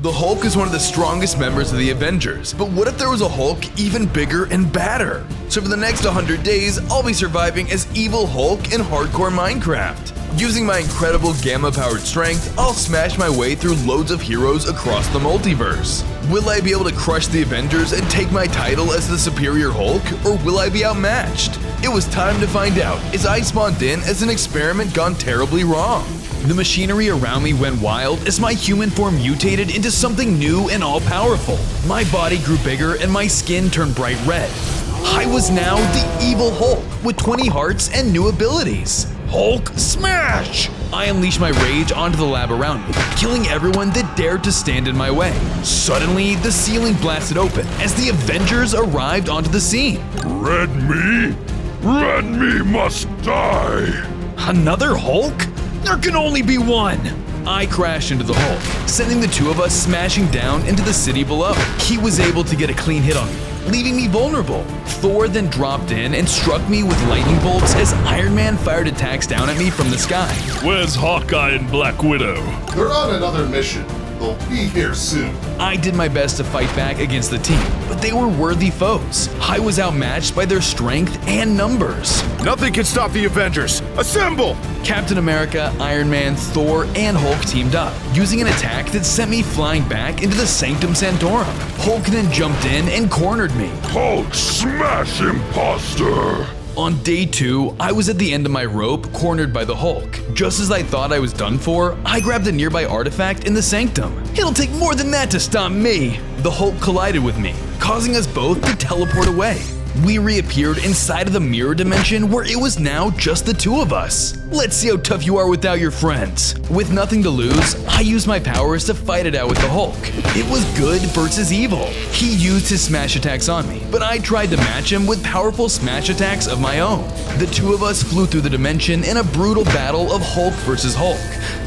The Hulk is one of the strongest members of the Avengers, but what if there was a Hulk even bigger and badder? So for the next 100 days, I'll be surviving as Evil Hulk in hardcore Minecraft. Using my incredible gamma-powered strength, I'll smash my way through loads of heroes across the multiverse. Will I be able to crush the Avengers and take my title as the superior Hulk, or will I be outmatched? It was time to find out, as I spawned in as an experiment gone terribly wrong. The machinery around me went wild as my human form mutated into something new and all-powerful. My body grew bigger and my skin turned bright red. I was now the Evil Hulk with 20 hearts and new abilities. Hulk smash! I unleashed my rage onto the lab around me, killing everyone that dared to stand in my way. Suddenly, the ceiling blasted open as the Avengers arrived onto the scene. Red me? Red me must die! Another Hulk? There can only be one! I crashed into the Hulk, sending the two of us smashing down into the city below. He was able to get a clean hit on me, leaving me vulnerable. Thor then dropped in and struck me with lightning bolts as Iron Man fired attacks down at me from the sky. Where's Hawkeye and Black Widow? They're on another mission. They'll be here soon. I did my best to fight back against the team, but they were worthy foes. I was outmatched by their strength and numbers. Nothing can stop the Avengers! Assemble! Captain America, Iron Man, Thor, and Hulk teamed up, using an attack that sent me flying back into the Sanctum Sanctorum. Hulk then jumped in and cornered me. Hulk smash, imposter! On day 2, I was at the end of my rope, cornered by the Hulk. Just as I thought I was done for, I grabbed a nearby artifact in the Sanctum. It'll take more than that to stop me! The Hulk collided with me, causing us both to teleport away. We reappeared inside of the mirror dimension where it was now just the two of us. Let's see how tough you are without your friends. With nothing to lose, I used my powers to fight it out with the Hulk. It was good versus evil. He used his smash attacks on me, but I tried to match him with powerful smash attacks of my own. The two of us flew through the dimension in a brutal battle of Hulk versus Hulk.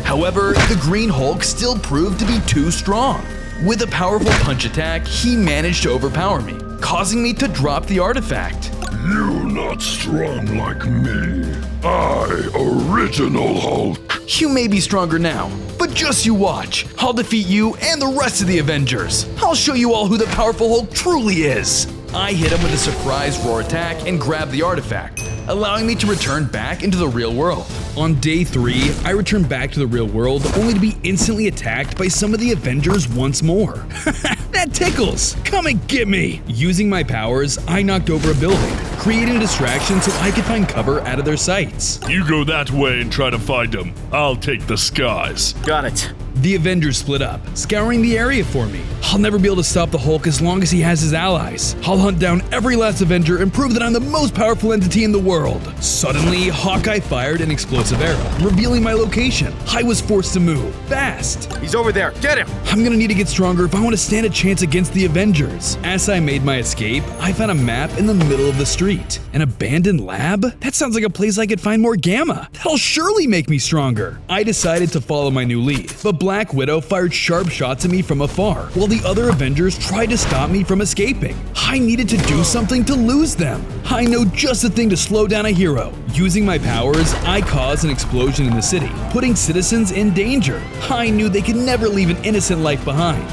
However, the Green Hulk still proved to be too strong. With a powerful punch attack, he managed to overpower me, causing me to drop the artifact. You not strong like me. I, original Hulk. You may be stronger now, but just you watch. I'll defeat you and the rest of the Avengers. I'll show you all who the powerful Hulk truly is. I hit him with a surprise roar attack and grabbed the artifact, allowing me to return back into the real world. On day 3, I returned back to the real world only to be instantly attacked by some of the Avengers once more. That tickles! Come and get me! Using my powers, I knocked over a building, creating a distraction so I could find cover out of their sights. You go that way and try to find them. I'll take the skies. Got it. The Avengers split up, scouring the area for me. I'll never be able to stop the Hulk as long as he has his allies. I'll hunt down every last Avenger and prove that I'm the most powerful entity in the world. Suddenly, Hawkeye fired an explosive arrow, revealing my location. I was forced to move, fast. He's over there. Get him! I'm gonna need to get stronger if I want to stand a chance against the Avengers. As I made my escape, I found a map in the middle of the street. An abandoned lab? That sounds like a place I could find more gamma. That'll surely make me stronger. I decided to follow my new lead, but Black Widow fired sharp shots at me from afar, while the other Avengers tried to stop me from escaping. I needed to do something to lose them. I know just the thing to slow down a hero. Using my powers, I caused an explosion in the city, putting citizens in danger. I knew they could never leave an innocent life behind.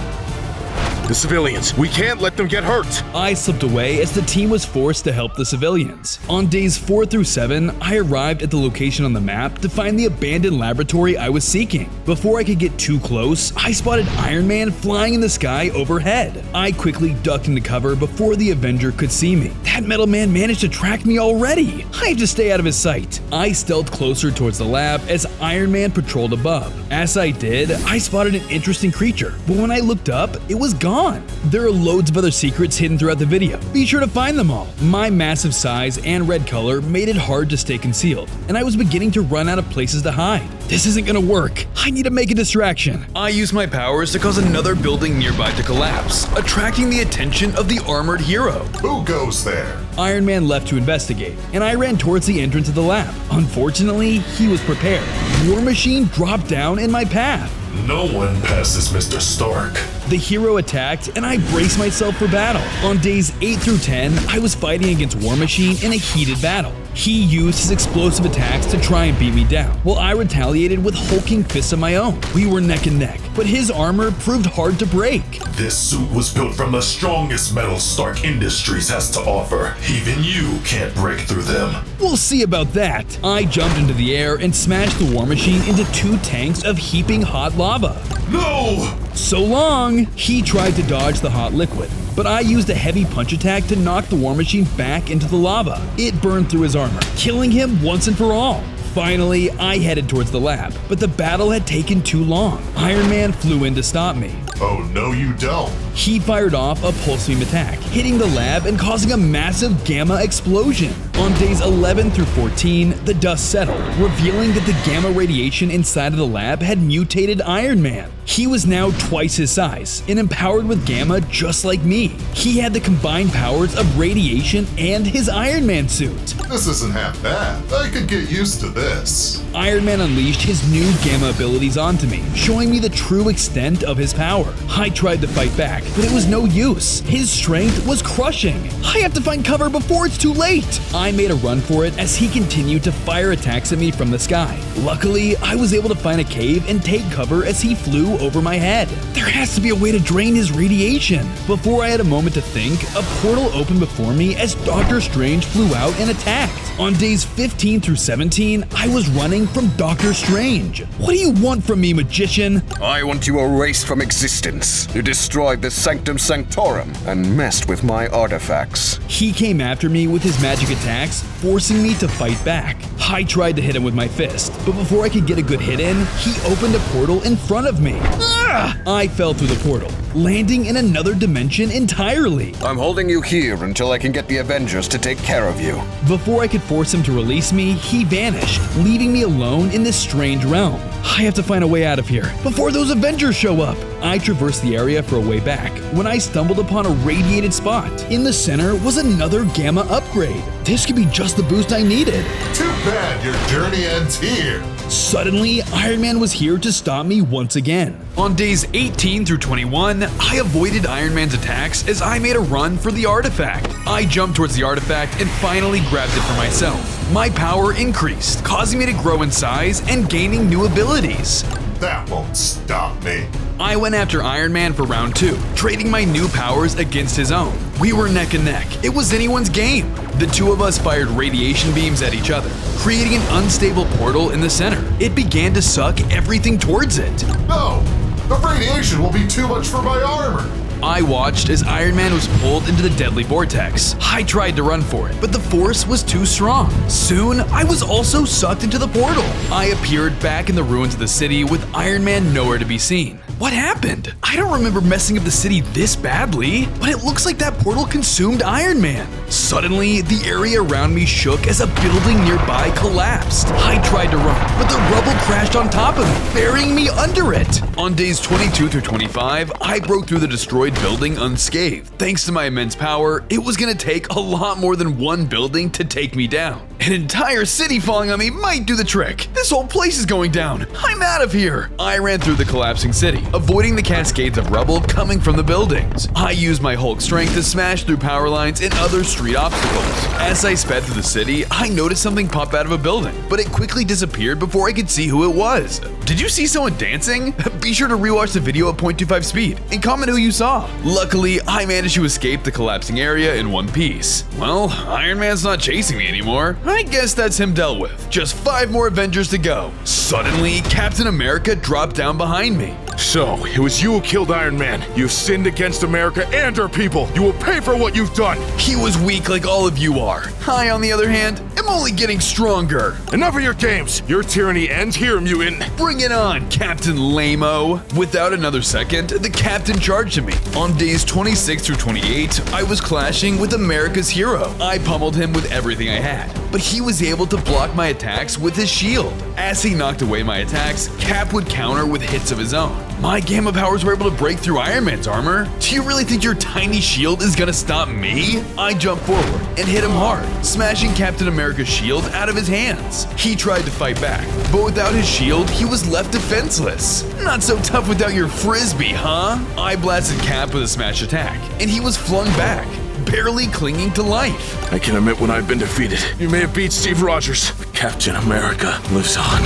The civilians. We can't let them get hurt. I slipped away as the team was forced to help the civilians. On days 4 through 7, I arrived at the location on the map to find the abandoned laboratory I was seeking. Before I could get too close, I spotted Iron Man flying in the sky overhead. I quickly ducked into cover before the Avenger could see me. That metal man managed to track me already. I have to stay out of his sight. I stealthed closer towards the lab as Iron Man patrolled above. As I did, I spotted an interesting creature, but when I looked up, it was gone. There are loads of other secrets hidden throughout the video. Be sure to find them all. My massive size and red color made it hard to stay concealed, and I was beginning to run out of places to hide. This isn't gonna work. I need to make a distraction. I used my powers to cause another building nearby to collapse, attracting the attention of the armored hero. Who goes there? Iron Man left to investigate, and I ran towards the entrance of the lab. Unfortunately, he was prepared. War Machine dropped down in my path. No one passes Mr. Stark. The hero attacked, and I braced myself for battle. On days 8 through 10, I was fighting against War Machine in a heated battle. He used his explosive attacks to try and beat me down, while I retaliated with hulking fists of my own. We were neck and neck, but his armor proved hard to break. This suit was built from the strongest metal Stark Industries has to offer. Even you can't break through them. We'll see about that. I jumped into the air and smashed the war machine into 2 tanks of heaping hot lava. No! So long! He tried to dodge the hot liquid, but I used a heavy punch attack to knock the war machine back into the lava. It burned through his armor, killing him once and for all. Finally, I headed towards the lab, but the battle had taken too long. Iron Man flew in to stop me. Oh, no you don't. He fired off a pulse beam attack, hitting the lab and causing a massive gamma explosion. On days 11 through 14, the dust settled, revealing that the gamma radiation inside of the lab had mutated Iron Man. He was now twice his size and empowered with gamma just like me. He had the combined powers of radiation and his Iron Man suit. This isn't half bad. I could get used to this. Iron Man unleashed his new gamma abilities onto me, showing me the true extent of his power. I tried to fight back, but it was no use. His strength was crushing. I have to find cover before it's too late. I made a run for it as he continued to fire attacks at me from the sky. Luckily, I was able to find a cave and take cover as he flew over my head. There has to be a way to drain his radiation. Before I had a moment to think, a portal opened before me as Doctor Strange flew out and attacked. On days 15 through 17, I was running from Doctor Strange. What do you want from me, magician? I want you erased from existence. You destroyed the Sanctum Sanctorum and messed with my artifacts. He came after me with his magic attacks, forcing me to fight back. I tried to hit him with my fist, but before I could get a good hit in, he opened a portal in front of me. I fell through the portal, landing in another dimension entirely. I'm holding you here until I can get the Avengers to take care of you. Before I could force him to release me, he vanished, leaving me alone in this strange realm. I have to find a way out of here before those Avengers show up. I traversed the area for a way back when I stumbled upon a radiated spot. In the center was another gamma upgrade. This could be just the boost I needed. Too bad your journey ends here. Suddenly, Iron Man was here to stop me once again. On days 18 through 21, I avoided Iron Man's attacks as I made a run for the artifact. I jumped towards the artifact and finally grabbed it for myself. My power increased, causing me to grow in size and gaining new abilities. That won't stop me. I went after Iron Man for round 2, trading my new powers against his own. We were neck and neck. It was anyone's game. The two of us fired radiation beams at each other, creating an unstable portal in the center. It began to suck everything towards it. No! The radiation will be too much for my armor. I watched as Iron Man was pulled into the deadly vortex. I tried to run for it, but the force was too strong. Soon, I was also sucked into the portal. I appeared back in the ruins of the city with Iron Man nowhere to be seen. What happened? I don't remember messing up the city this badly, but it looks like that portal consumed Iron Man. Suddenly, the area around me shook as a building nearby collapsed. I tried to run, but the rubble crashed on top of me, burying me under it. On days 22 through 25, I broke through the destroyed building unscathed. Thanks to my immense power, it was gonna take a lot more than one building to take me down. An entire city falling on me might do the trick. This whole place is going down. I'm out of here. I ran through the collapsing city, avoiding the cascades of rubble coming from the buildings. I used my Hulk strength to smash through power lines and other street obstacles. As I sped through the city, I noticed something pop out of a building, but it quickly disappeared before I could see who it was. Did you see someone dancing? Be sure to rewatch the video at 0.25 speed and comment who you saw. Luckily, I managed to escape the collapsing area in one piece. Well, Iron Man's not chasing me anymore. I guess that's him dealt with. Just 5 more Avengers to go. Suddenly, Captain America dropped down behind me. So, it was you who killed Iron Man. You've sinned against America and her people. You will pay for what you've done. He was weak like all of you are. I, on the other hand, am only getting stronger. Enough of your games. Your tyranny ends here, mutant. Bring it on, Captain Lamo. Without another second, the captain charged at me. On days 26 through 28, I was clashing with America's hero. I pummeled him with everything I had, but he was able to block my attacks with his shield. As he knocked away my attacks, Cap would counter with hits of his own. My gamma powers were able to break through Iron Man's armor. Do you really think your tiny shield is gonna stop me? I jumped forward and hit him hard, smashing Captain America's shield out of his hands. He tried to fight back, but without his shield, he was left defenseless. Not so tough without your frisbee, huh? I blasted Cap with a smash attack, and he was flung back. barely clinging to life. I can admit when I've been defeated. You may have beat Steve Rogers, but Captain America lives on.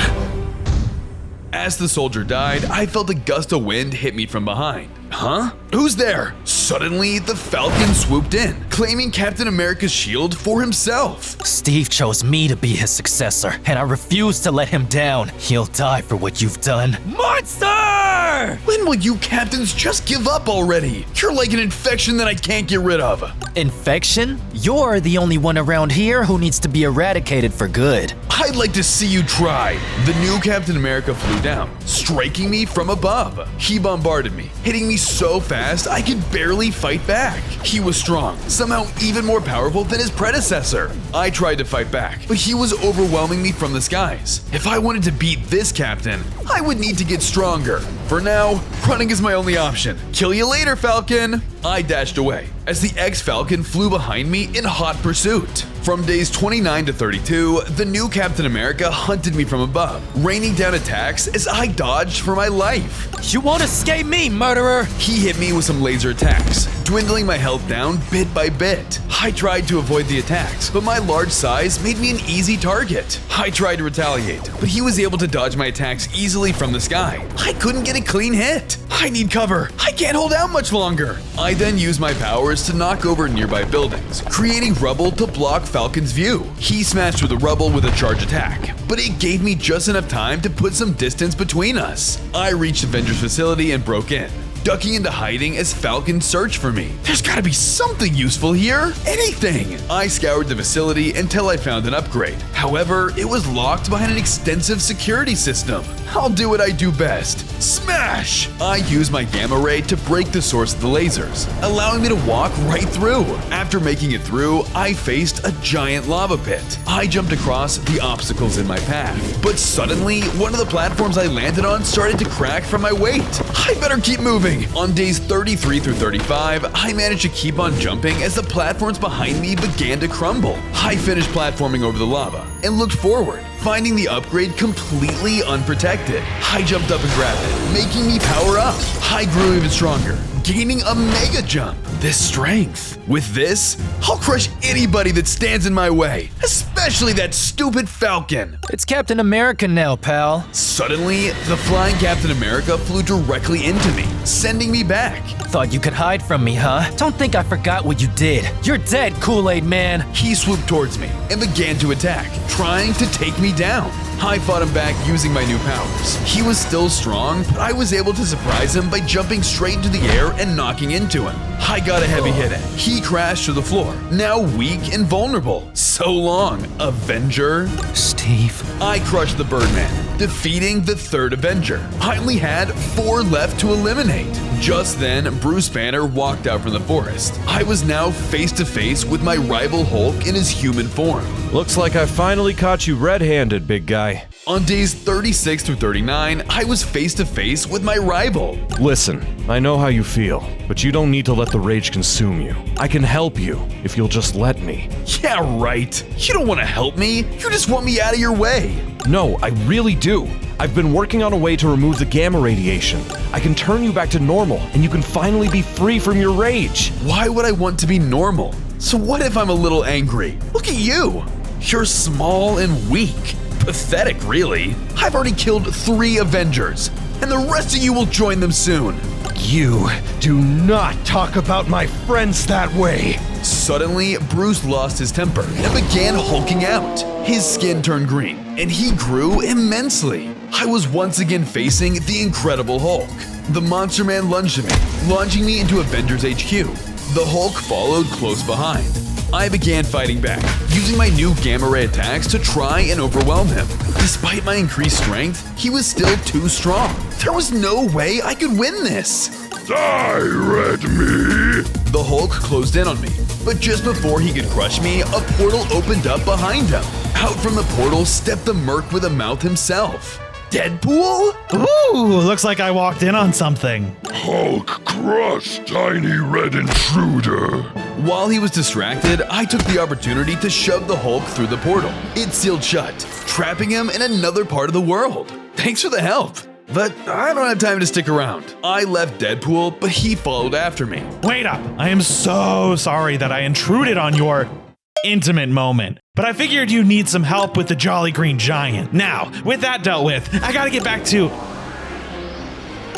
As the soldier died, I felt a gust of wind hit me from behind. Huh? Who's there? Suddenly, the Falcon swooped in, claiming Captain America's shield for himself. Steve chose me to be his successor, and I refuse to let him down. He'll die for what you've done. Monster! When will you captains just give up already? You're like an infection that I can't get rid of. Infection? You're the only one around here who needs to be eradicated for good. I'd like to see you try. The new Captain America flew down, striking me from above. He bombarded me, hitting me so fast I could barely fight back. He was strong, somehow even more powerful than his predecessor. I tried to fight back, but he was overwhelming me from the skies. If I wanted to beat this captain, I would need to get stronger. For now, running is my only option. Kill you later, Falcon! I dashed away as the ex-Falcon flew behind me in hot pursuit. From days 29 to 32, the new Captain America hunted me from above, raining down attacks as I dodged for my life. You won't escape me, murderer! He hit me with some laser attacks, dwindling my health down bit by bit. I tried to avoid the attacks, but my large size made me an easy target. I tried to retaliate, but he was able to dodge my attacks easily from the sky. I couldn't get a clean hit. I need cover. I can't hold out much longer. I then used my powers to knock over nearby buildings, creating rubble to block Falcon's view. He smashed through the rubble with a charge attack, but it gave me just enough time to put some distance between us. I reached Avengers facility and broke in, ducking into hiding as Falcon searched for me. There's gotta be something useful here. Anything! I scoured the facility until I found an upgrade. However, it was locked behind an extensive security system. I'll do what I do best. Smash! I used my gamma ray to break the source of the lasers, allowing me to walk right through. After making it through, I faced a giant lava pit. I jumped across the obstacles in my path, but suddenly, one of the platforms I landed on started to crack from my weight. I better keep moving. On days 33 through 35, I managed to keep on jumping as the platforms behind me began to crumble. I finished platforming over the lava and looked forward, finding the upgrade completely unprotected. I jumped up and grabbed it, making me power up. I grew even stronger, gaining a mega jump. This strength. With this, I'll crush anybody that stands in my way, especially that stupid Falcon. It's Captain America now, pal. Suddenly, the flying Captain America flew directly into me, sending me back. Thought you could hide from me, huh? Don't think I forgot what you did. You're dead, Kool-Aid Man. He swooped towards me and began to attack, trying to take me down. I fought him back using my new powers. He was still strong, but I was able to surprise him by jumping straight into the air and knocking into him. I got a heavy hit in. He crashed to the floor, now weak and vulnerable. So long, Avenger. Steve. I crushed the Birdman, defeating the third Avenger. I only had 4 left to eliminate. Just then, Bruce Banner walked out from the forest. I was now face to face with my rival Hulk in his human form. Looks like I finally caught you red-handed, big guy. On days 36 through 39, I was face to face with my rival. Listen, I know how you feel, but you don't need to let the rage consume you. I can help you if you'll just let me. Yeah, right. You don't want to help me. You just want me out of your way. No, I really do. I've been working on a way to remove the gamma radiation. I can turn you back to normal, and you can finally be free from your rage. Why would I want to be normal? So what if I'm a little angry? Look at you. You're small and weak. Pathetic, really. I've already killed 3 Avengers, and the rest of you will join them soon. You do not talk about my friends that way. Suddenly, Bruce lost his temper and began hulking out. His skin turned green, and he grew immensely. I was once again facing the Incredible Hulk. The Monster Man lunged at me, launching me into Avengers HQ. The Hulk followed close behind. I began fighting back, using my new gamma ray attacks to try and overwhelm him. Despite my increased strength, he was still too strong. There was no way I could win this. Die, Red Me! The Hulk closed in on me, but just before he could crush me, a portal opened up behind him. Out from the portal stepped the Merc with a mouth himself. Deadpool? Ooh, looks like I walked in on something. Hulk crush, tiny red intruder. While he was distracted, I took the opportunity to shove the Hulk through the portal. It sealed shut, trapping him in another part of the world. Thanks for the help. But I don't have time to stick around. I left Deadpool, but he followed after me. Wait up. I am so sorry that I intruded on your intimate moment, but I figured you need some help with the Jolly Green Giant. Now, with that dealt with, I gotta get back to...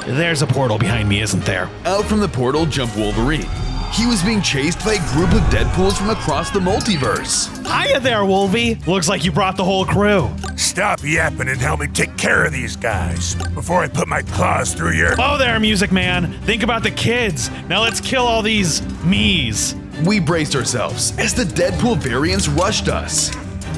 There's a portal behind me, isn't there? Out from the portal jumped Wolverine. He was being chased by a group of Deadpools from across the multiverse. Hiya there, Wolvie. Looks like you brought the whole crew. Stop yapping and help me take care of these guys before I put my claws through your... Oh there, Music Man. Think about the kids. Now let's kill all these me's. We braced ourselves as the Deadpool variants rushed us.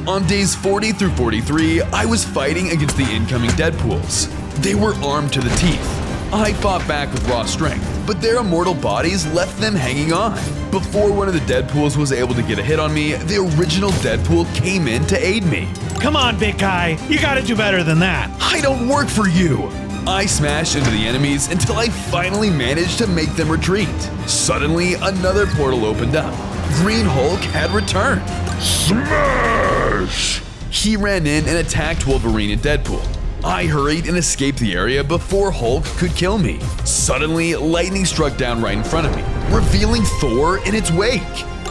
On days 40 through 43, I was fighting against the incoming Deadpools. They were armed to the teeth. I fought back with raw strength, but their immortal bodies left them hanging on. Before one of the Deadpools was able to get a hit on me, the original Deadpool came in to aid me. Come on, big guy. You gotta do better than that. I don't work for you! I smashed into the enemies until I finally managed to make them retreat. Suddenly, another portal opened up. Green Hulk had returned. Smash! He ran in and attacked Wolverine and Deadpool. I hurried and escaped the area before Hulk could kill me. Suddenly, lightning struck down right in front of me, revealing Thor in its wake.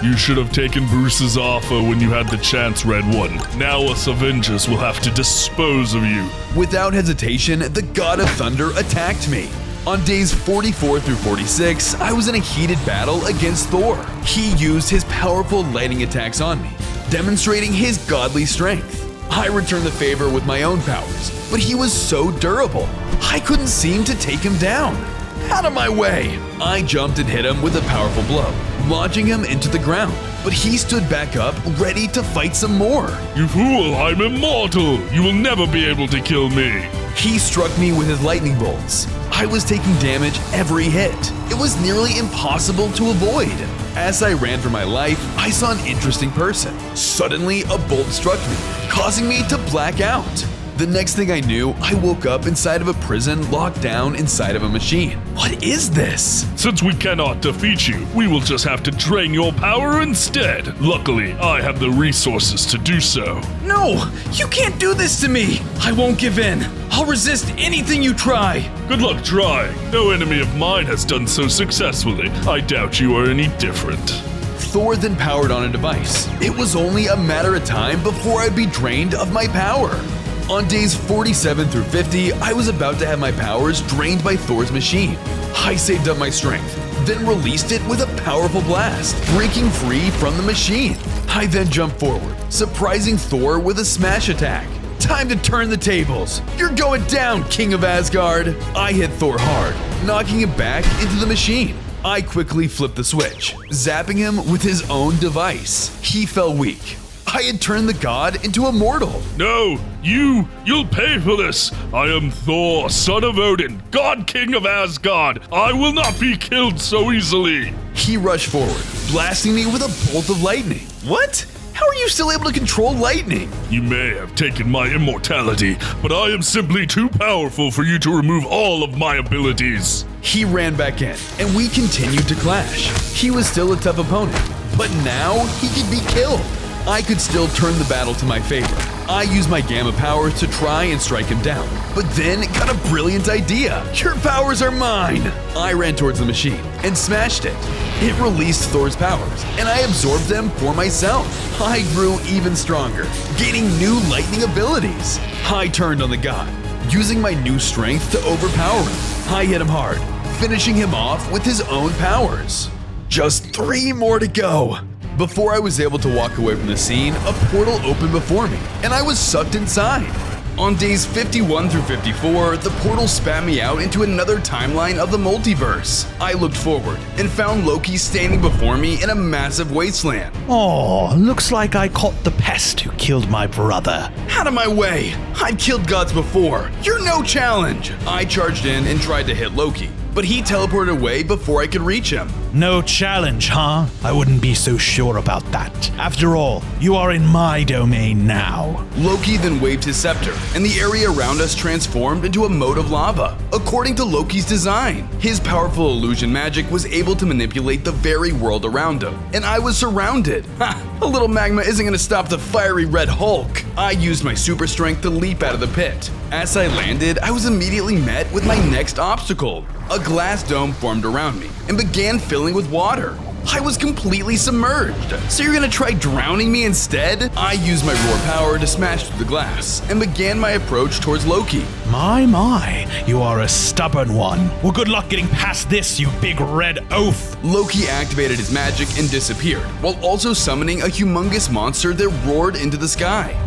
You should have taken Bruce's offer when you had the chance, Red One. Now us Avengers will have to dispose of you. Without hesitation, the God of Thunder attacked me. On days 44 through 46, I was in a heated battle against Thor. He used his powerful lightning attacks on me, demonstrating his godly strength. I returned the favor with my own powers, but he was so durable, I couldn't seem to take him down. Out of my way! I jumped and hit him with a powerful blow, launching him into the ground, but he stood back up, ready to fight some more. You fool, I'm immortal! You will never be able to kill me! He struck me with his lightning bolts. I was taking damage every hit. It was nearly impossible to avoid. As I ran for my life, I saw an interesting person. Suddenly, a bolt struck me, causing me to black out. The next thing I knew, I woke up inside of a prison locked down inside of a machine. What is this? Since we cannot defeat you, we will just have to drain your power instead. Luckily, I have the resources to do so. No, you can't do this to me. I won't give in. I'll resist anything you try. Good luck trying. No enemy of mine has done so successfully. I doubt you are any different. Thor then powered on a device. It was only a matter of time before I'd be drained of my power. On days 47 through 50, I was about to have my powers drained by Thor's machine. I saved up my strength, then released it with a powerful blast, breaking free from the machine. I then jumped forward, surprising Thor with a smash attack. Time to turn the tables. You're going down, King of Asgard. I hit Thor hard, knocking him back into the machine. I quickly flipped the switch, zapping him with his own device. He fell weak. I had turned the god into a mortal. No, you'll pay for this. I am Thor, son of Odin, God King of Asgard. I will not be killed so easily. He rushed forward, blasting me with a bolt of lightning. What? How are you still able to control lightning? You may have taken my immortality, but I am simply too powerful for you to remove all of my abilities. He ran back in, and we continued to clash. He was still a tough opponent, but now he could be killed. I could still turn the battle to my favor. I used my gamma powers to try and strike him down, but then got a brilliant idea. Your powers are mine! I ran towards the machine and smashed it. It released Thor's powers, and I absorbed them for myself. I grew even stronger, gaining new lightning abilities. I turned on the god, using my new strength to overpower him. I hit him hard, finishing him off with his own powers. Just 3 more to go. Before I was able to walk away from the scene, a portal opened before me, and I was sucked inside. On days 51 through 54, the portal spat me out into another timeline of the multiverse. I looked forward and found Loki standing before me in a massive wasteland. Oh, looks like I caught the pest who killed my brother. Out of my way! I'd killed gods before. You're no challenge! I charged in and tried to hit Loki, but he teleported away before I could reach him. No challenge, huh? I wouldn't be so sure about that. After all, you are in my domain now. Loki then waved his scepter, and the area around us transformed into a moat of lava. According to Loki's design, his powerful illusion magic was able to manipulate the very world around him, and I was surrounded. Ha! A little magma isn't gonna stop the fiery red Hulk. I used my super strength to leap out of the pit. As I landed, I was immediately met with my next obstacle. A glass dome formed around me and began filling with water. I was completely submerged. So you're gonna try drowning me instead? I used my roar power to smash through the glass and began my approach towards Loki. My, you are a stubborn one. Well, good luck getting past this, you big red oaf. Loki activated his magic and disappeared, while also summoning a humongous monster that roared into the sky.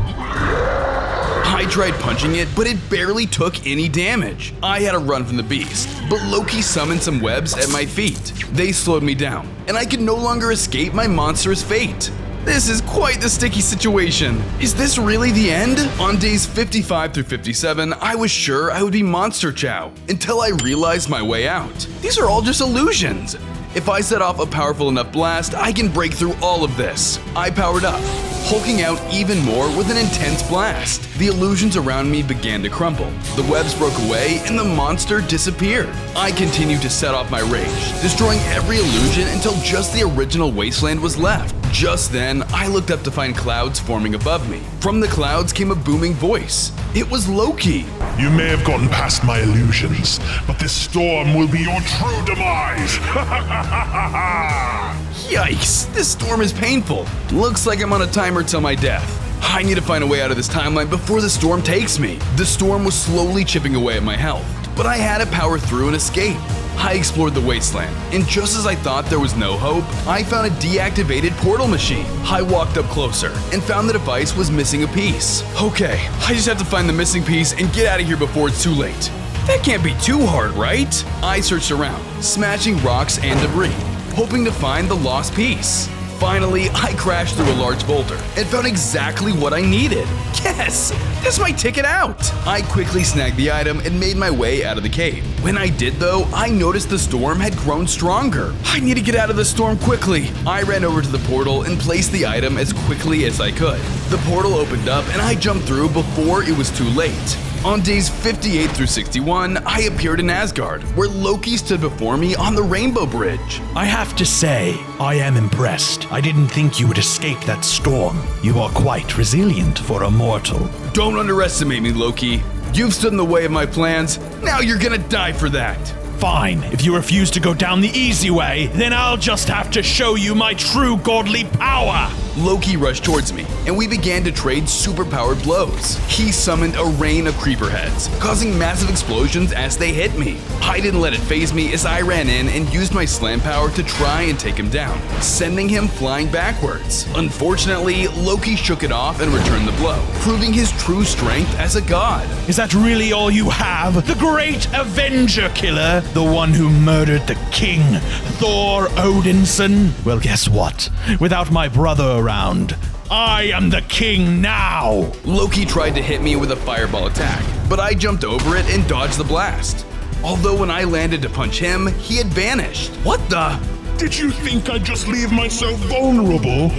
I tried punching it, but it barely took any damage. I had to run from the beast, but Loki summoned some webs at my feet. They slowed me down, and I could no longer escape my monstrous fate. This is quite the sticky situation. Is this really the end? On days 55 through 57, I was sure I would be Monster Chow, until I realized my way out. These are all just illusions. If I set off a powerful enough blast, I can break through all of this. I powered up, hulking out even more with an intense blast. The illusions around me began to crumble. The webs broke away and the monster disappeared. I continued to set off my rage, destroying every illusion until just the original wasteland was left. Just then, I looked up to find clouds forming above me. From the clouds came a booming voice. It was Loki. You may have gotten past my illusions, but this storm will be your true demise. Yikes, this storm is painful. Looks like I'm on a timer till my death. I need to find a way out of this timeline before the storm takes me. The storm was slowly chipping away at my health, but I had to power through and escape. I explored the wasteland, and just as I thought there was no hope, I found a deactivated portal machine. I walked up closer and found the device was missing a piece. Okay, I just have to find the missing piece and get out of here before it's too late. That can't be too hard, right? I searched around, smashing rocks and debris, hoping to find the lost piece. Finally, I crashed through a large boulder and found exactly what I needed. Yes, that's my ticket out. I quickly snagged the item and made my way out of the cave. When I did though, I noticed the storm had grown stronger. I need to get out of the storm quickly. I ran over to the portal and placed the item as quickly as I could. The portal opened up and I jumped through before it was too late. On days 58 through 61, I appeared in Asgard, where Loki stood before me on the Rainbow Bridge. I have to say, I am impressed. I didn't think you would escape that storm. You are quite resilient for a mortal. Don't underestimate me, Loki. You've stood in the way of my plans. Now you're gonna die for that. Fine, if you refuse to go down the easy way, then I'll just have to show you my true godly power! Loki rushed towards me, and we began to trade superpowered blows. He summoned a rain of creeper heads, causing massive explosions as they hit me. I didn't let it faze me as I ran in and used my slam power to try and take him down, sending him flying backwards. Unfortunately, Loki shook it off and returned the blow, proving his true strength as a god. Is that really all you have? The great Avenger killer? The one who murdered the king, Thor Odinson? Well, guess what? Without my brother around, I am the king now! Loki tried to hit me with a fireball attack, but I jumped over it and dodged the blast. Although when I landed to punch him, he had vanished. What the? Did you think I'd just leave myself vulnerable?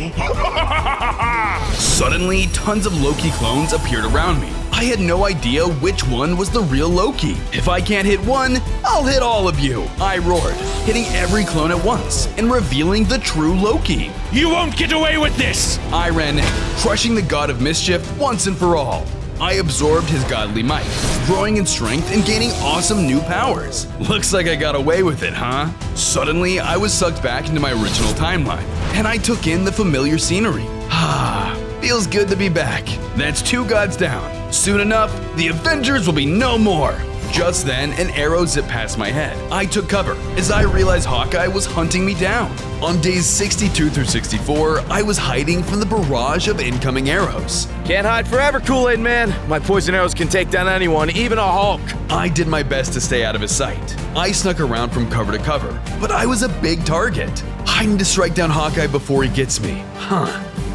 Suddenly, tons of Loki clones appeared around me. I had no idea which one was the real Loki. If I can't hit one, I'll hit all of you. I roared, hitting every clone at once and revealing the true Loki. You won't get away with this! I ran in, crushing the god of mischief once and for all. I absorbed his godly might, growing in strength and gaining awesome new powers. Looks like I got away with it, huh? Suddenly, I was sucked back into my original timeline, and I took in the familiar scenery. Ah, feels good to be back. That's 2 gods down. Soon enough, the Avengers will be no more. Just then, an arrow zipped past my head. I took cover as I realized Hawkeye was hunting me down. On days 62 through 64, I was hiding from the barrage of incoming arrows. Can't hide forever, Kool-Aid Man. My poison arrows can take down anyone, even a Hulk. I did my best to stay out of his sight. I snuck around from cover to cover, but I was a big target. I need to strike down Hawkeye before he gets me.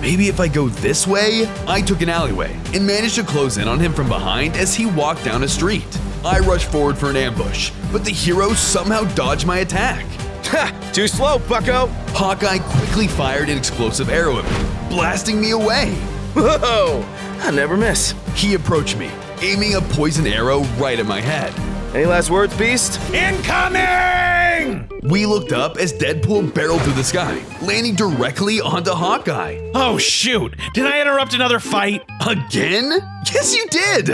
Maybe if I go this way? I took an alleyway and managed to close in on him from behind as he walked down a street. I rushed forward for an ambush, but the hero somehow dodged my attack. Ha! Too slow, bucko! Hawkeye quickly fired an explosive arrow at me, blasting me away. Whoa! I never miss. He approached me, aiming a poison arrow right at my head. Any last words, Beast? Incoming! We looked up as Deadpool barreled through the sky, landing directly onto Hawkeye. Oh shoot, did I interrupt another fight? Again? Yes, you did!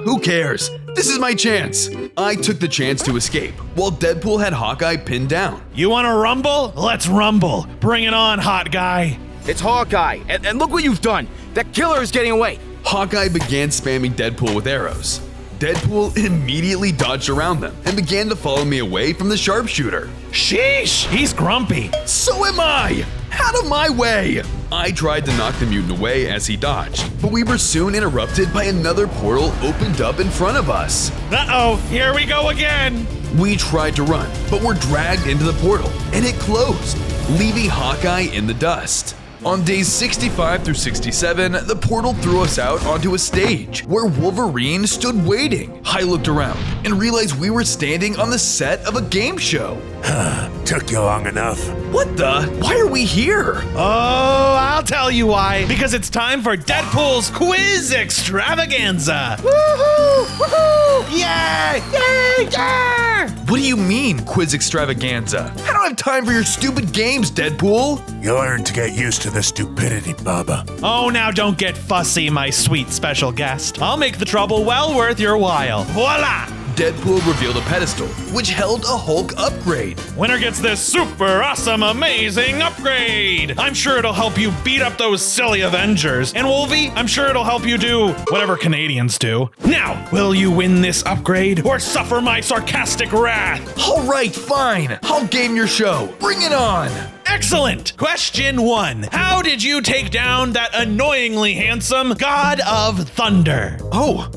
Who cares? This is my chance. I took the chance to escape, while Deadpool had Hawkeye pinned down. You wanna rumble? Let's rumble. Bring it on, hot guy. It's Hawkeye, and look what you've done. That killer is getting away. Hawkeye began spamming Deadpool with arrows. Deadpool immediately dodged around them and began to follow me away from the sharpshooter. Sheesh, he's grumpy. So am I! Out of my way! I tried to knock the mutant away as he dodged, but we were soon interrupted by another portal opened up in front of us. Uh-oh, here we go again. We tried to run, but were dragged into the portal, and it closed, leaving Hawkeye in the dust. On days 65 through 67, the portal threw us out onto a stage where Wolverine stood waiting. I looked around and realized we were standing on the set of a game show. Took you long enough. What the? Why are we here? Oh, I'll tell you why. Because it's time for Deadpool's quiz extravaganza. Woohoo! Woohoo! Yay! Yay! Yeah! What do you mean, quiz extravaganza? I don't have time for your stupid games, Deadpool. You learn to get used to the stupidity, Bubba. Oh, now don't get fussy, my sweet special guest. I'll make the trouble well worth your while. Voila! Deadpool revealed a pedestal, which held a Hulk upgrade. Winner gets this super awesome amazing upgrade. I'm sure it'll help you beat up those silly Avengers. And Wolvie, I'm sure it'll help you do whatever Canadians do. Now, will you win this upgrade or suffer my sarcastic wrath? All right, fine. I'll game your show. Bring it on. Excellent! Question 1. How did you take down that annoyingly handsome God of Thunder? Oh,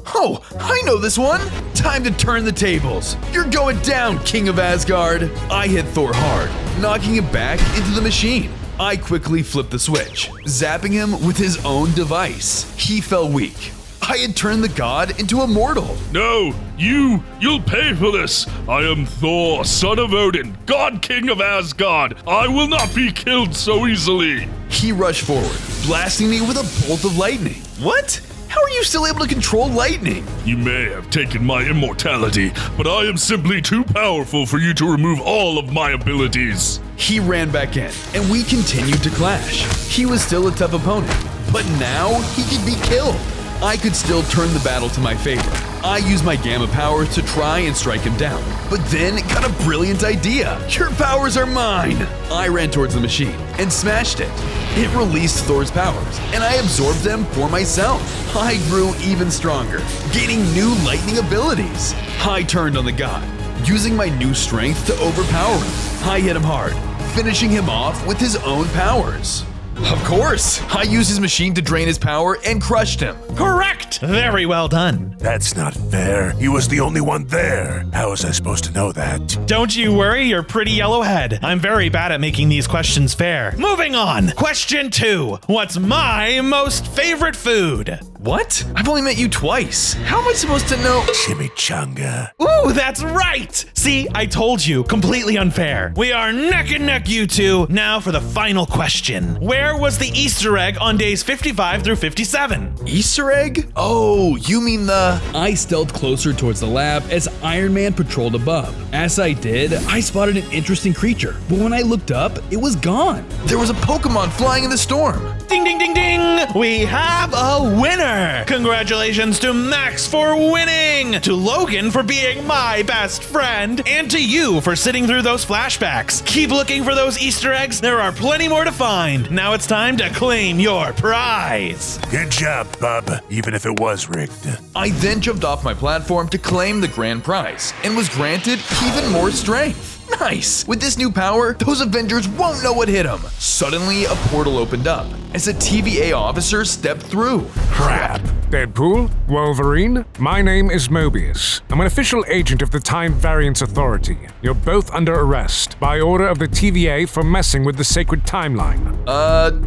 I know this one. Time to turn the tables. You're going down, King of Asgard. I hit Thor hard, knocking him back into the machine. I quickly flipped the switch, zapping him with his own device. He fell weak. I had turned the god into a mortal. No, you'll pay for this. I am Thor, son of Odin, God King of Asgard. I will not be killed so easily. He rushed forward, blasting me with a bolt of lightning. What? How are you still able to control lightning? You may have taken my immortality, but I am simply too powerful for you to remove all of my abilities. He ran back in, and we continued to clash. He was still a tough opponent, but now he could be killed. I could still turn the battle to my favor. I used my gamma powers to try and strike him down, but then got a brilliant idea. Your powers are mine! I ran towards the machine and smashed it. It released Thor's powers, and I absorbed them for myself. I grew even stronger, gaining new lightning abilities. I turned on the god, using my new strength to overpower him. I hit him hard, finishing him off with his own powers. Of course! I used his machine to drain his power and crushed him. Correct! Very well done. That's not fair. He was the only one there. How was I supposed to know that? Don't you worry your pretty yellow head. I'm very bad at making these questions fair. Moving on. Question 2. What's my most favorite food? What? I've only met you twice. How am I supposed to know? Chimichanga. Ooh, that's right! See, I told you, completely unfair. We are neck and neck, you two. Now for the final question. Where was the Easter egg on days 55 through 57? Easter egg? Oh, you mean the... I stealthed closer towards the lab as Iron Man patrolled above. As I did, I spotted an interesting creature, but when I looked up, it was gone. There was a Pokemon flying in the storm. Ding, ding, ding, ding! We have a winner! Congratulations to Max for winning! To Logan for being my best friend! And to you for sitting through those flashbacks. Keep looking for those Easter eggs, there are plenty more to find. Now it's time to claim your prize! Good job, Bub, even if it was rigged. I then jumped off my platform to claim the grand prize, and was granted even more strength. Nice! With this new power, those Avengers won't know what hit them. Suddenly, a portal opened up as a TVA officer stepped through. Crap. Deadpool, Wolverine, my name is Mobius. I'm an official agent of the Time Variance Authority. You're both under arrest by order of the TVA for messing with the sacred timeline.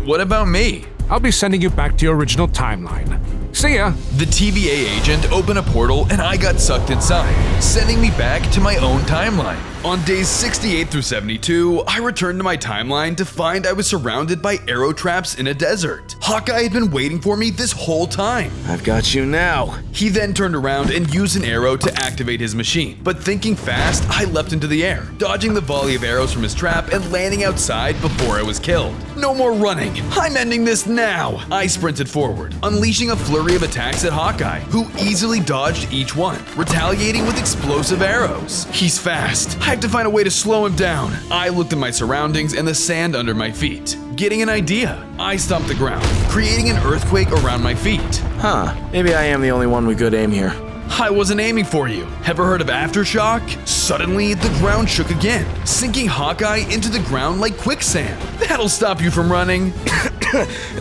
What about me? I'll be sending you back to your original timeline. See ya! The TVA agent opened a portal and I got sucked inside, sending me back to my own timeline. On days 68 through 72, I returned to my timeline to find I was surrounded by arrow traps in a desert. Hawkeye had been waiting for me this whole time. I've got you now. He then turned around and used an arrow to activate his machine. But thinking fast, I leapt into the air, dodging the volley of arrows from his trap and landing outside before I was killed. No more running. I'm ending this now. I sprinted forward, unleashing a flurry of attacks at Hawkeye, who easily dodged each one, retaliating with explosive arrows. He's fast. I have to find a way to slow him down. I looked at my surroundings and the sand under my feet. Getting an idea, I stomped the ground, creating an earthquake around my feet. Maybe I am the only one with good aim here. I wasn't aiming for you. Ever heard of aftershock? Suddenly, the ground shook again, sinking Hawkeye into the ground like quicksand. That'll stop you from running.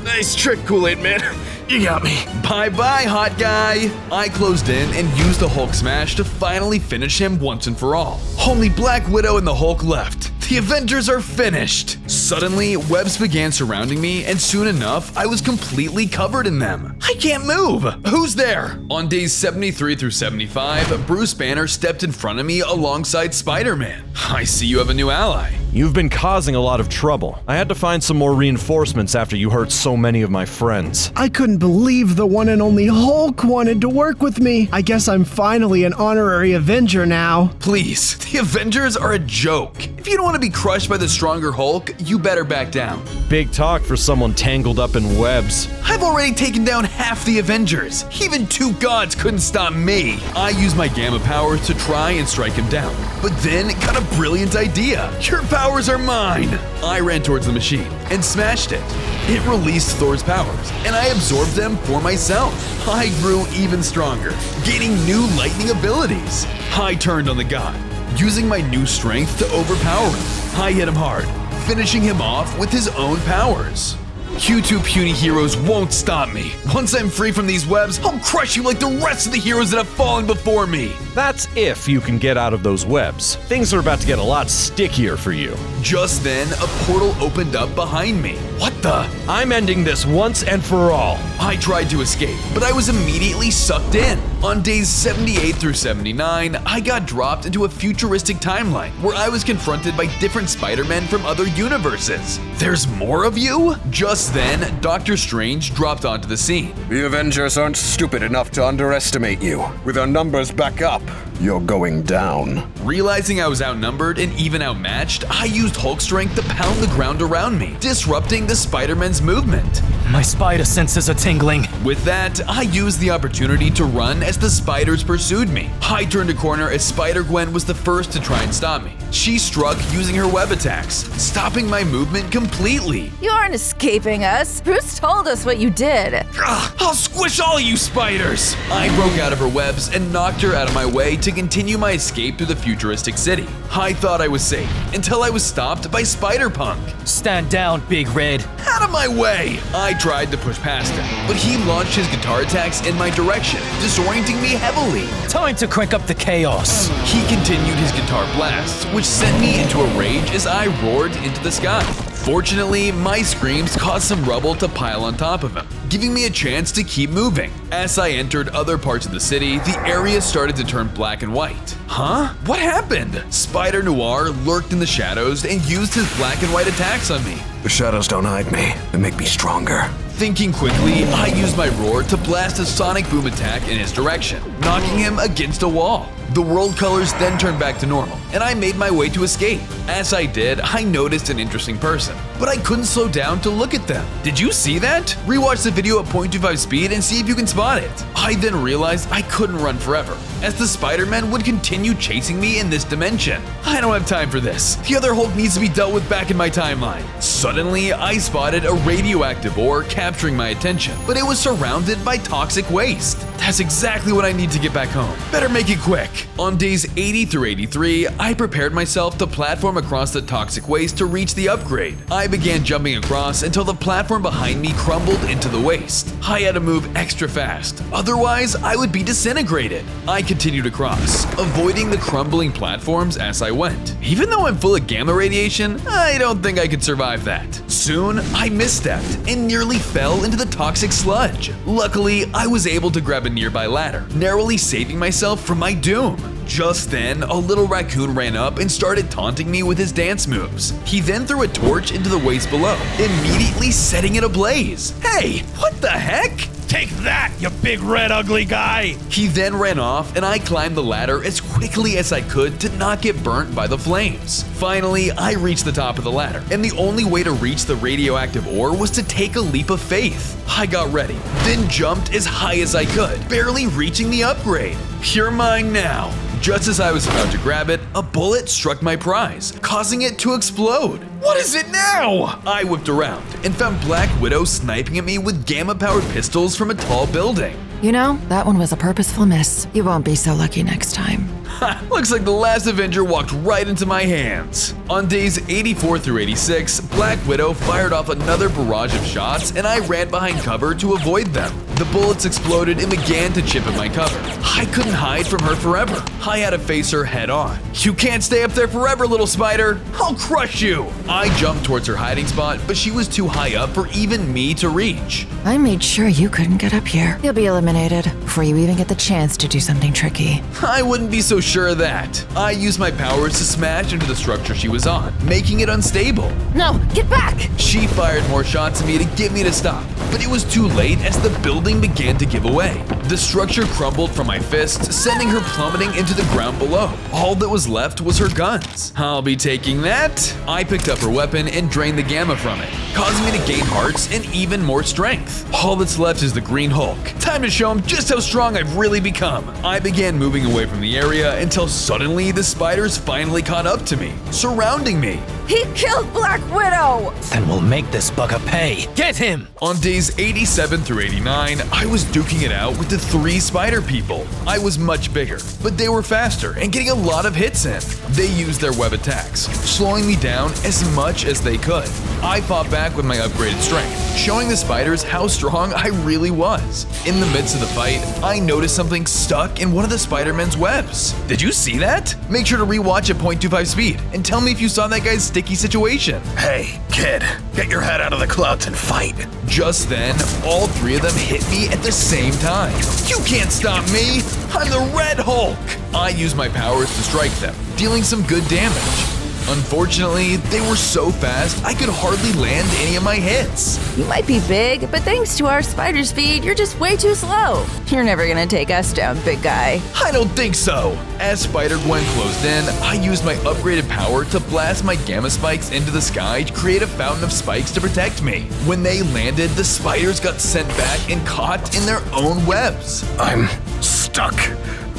Nice trick, Kool-Aid Man. You got me. Bye-bye, hot guy. I closed in and used the Hulk smash to finally finish him once and for all. Only Black Widow and the Hulk left. The Avengers are finished! Suddenly, webs began surrounding me, and soon enough, I was completely covered in them. I can't move! Who's there? On days 73 through 75, Bruce Banner stepped in front of me alongside Spider-Man. I see you have a new ally. You've been causing a lot of trouble. I had to find some more reinforcements after you hurt so many of my friends. I couldn't believe the one and only Hulk wanted to work with me. I guess I'm finally an honorary Avenger now. Please, the Avengers are a joke. If you don't want to be crushed by the stronger Hulk, you better back down. Big talk for someone tangled up in webs. I've already taken down half the Avengers. Even two gods couldn't stop me. I used my gamma powers to try and strike him down, but then got a brilliant idea. Your powers are mine. I ran towards the machine and smashed it. It released Thor's powers, and I absorbed them for myself. I grew even stronger, gaining new lightning abilities. I turned on the god, using my new strength to overpower him. I hit him hard, finishing him off with his own powers. You two puny heroes won't stop me. Once I'm free from these webs, I'll crush you like the rest of the heroes that have fallen before me. That's if you can get out of those webs. Things are about to get a lot stickier for you. Just then, a portal opened up behind me. What the? I'm ending this once and for all. I tried to escape, but I was immediately sucked in. On days 78 through 79, I got dropped into a futuristic timeline where I was confronted by different Spider-Men from other universes. There's more of you? Just then, Doctor Strange dropped onto the scene. The Avengers aren't stupid enough to underestimate you. With our numbers back up, you're going down. Realizing I was outnumbered and even outmatched, I used Hulk strength to pound the ground around me, disrupting the Spider-Man's movement. My spider senses are tingling. With that, I used the opportunity to run as the spiders pursued me. I turned a corner as Spider-Gwen was the first to try and stop me. She struck using her web attacks, stopping my movement completely. You aren't escaping us. Bruce told us what you did. I'll squish all you spiders! I broke out of her webs and knocked her out of my way to continue my escape through the futuristic city. I thought I was safe until I was stopped by Spider-Punk. Stand down, Big Red. Out of my way! I tried to push past him, but he launched his guitar attacks in my direction, disorienting me heavily. Time to crank up the chaos. He continued his guitar blasts, which sent me into a rage as I roared into the sky. Fortunately, my screams caused some rubble to pile on top of him, giving me a chance to keep moving. As I entered other parts of the city, the area started to turn black and white. Huh? What happened? Spider Noir lurked in the shadows and used his black and white attacks on me. The shadows don't hide me. They make me stronger. Thinking quickly, I used my roar to blast a sonic boom attack in his direction, knocking him against a wall. The world colors then turned back to normal, and I made my way to escape. As I did, I noticed an interesting person, but I couldn't slow down to look at them. Did you see that? Rewatch the video at 0.25 speed and see if you can spot it. I then realized I couldn't run forever, as the Spider-Man would continue chasing me in this dimension. I don't have time for this. The other Hulk needs to be dealt with back in my timeline. Suddenly, I spotted a radioactive ore capturing my attention, but it was surrounded by toxic waste. That's exactly what I need to get back home. Better make it quick. On days 80 through 83, I prepared myself to platform across the toxic waste to reach the upgrade. I began jumping across until the platform behind me crumbled into the waste. I had to move extra fast, otherwise I would be disintegrated. I continued across, avoiding the crumbling platforms as I went. Even though I'm full of gamma radiation, I don't think I could survive that. Soon, I misstepped and nearly fell into the toxic sludge. Luckily, I was able to grab a nearby ladder, narrowly saving myself from my doom. Just then, a little raccoon ran up and started taunting me with his dance moves. He then threw a torch into the waste below, immediately setting it ablaze. Hey, what the heck? Take that, you big red ugly guy! He then ran off and I climbed the ladder as quickly as I could to not get burnt by the flames. Finally, I reached the top of the ladder, and the only way to reach the radioactive ore was to take a leap of faith. I got ready, then jumped as high as I could, barely reaching the upgrade. You're mine now. Just as I was about to grab it, a bullet struck my prize, causing it to explode. What is it now? I whipped around and found Black Widow sniping at me with gamma-powered pistols from a tall building. You know, that one was a purposeful miss. You won't be so lucky next time. Ha! Looks like the last Avenger walked right into my hands. On days 84 through 86, Black Widow fired off another barrage of shots and I ran behind cover to avoid them. The bullets exploded and began to chip at my cover. I couldn't hide from her forever. I had to face her head on. You can't stay up there forever, little spider. I'll crush you. I jumped towards her hiding spot, but she was too high up for even me to reach. I made sure you couldn't get up here. You'll be eliminated before you even get the chance to do something tricky. I wouldn't be so sure of that. I used my powers to smash into the structure she was on, making it unstable. No, get back! She fired more shots at me to get me to stop, but it was too late as the building began to give away. The structure crumbled from my fists, sending her plummeting into the ground below. All that was left was her guns. I'll be taking that. I picked up her weapon and drained the gamma from it, causing me to gain hearts and even more strength. All that's left is the Green Hulk. Time to show him just how strong I've really become. I began moving away from the area until suddenly the spiders finally caught up to me, surrounding me. He killed Black Widow! Then we'll make this bugger pay. Get him! On days 87 through 89, I was duking it out with the 3 spider people. I was much bigger, but they were faster and getting a lot of hits in. They used their web attacks, slowing me down as much as they could. I fought back with my upgraded strength, showing the spiders how strong I really was. In the midst of the fight, I noticed something stuck in one of the Spider-Man's webs. Did you see that? Make sure to rewatch at 0.25 speed and tell me if you saw that guy's sticky situation. Hey, kid, get your head out of the clouds and fight. Just then, all 3 of them hit me at the same time. You can't stop me! I'm the Red Hulk! I used my powers to strike them, dealing some good damage. Unfortunately, they were so fast, I could hardly land any of my hits. You might be big, but thanks to our spider speed, you're just way too slow. You're never gonna take us down, big guy. I don't think so. As Spider-Gwen closed in, I used my upgraded power to blast my gamma spikes into the sky to create a fountain of spikes to protect me. When they landed, the spiders got sent back and caught in their own webs. I'm stuck.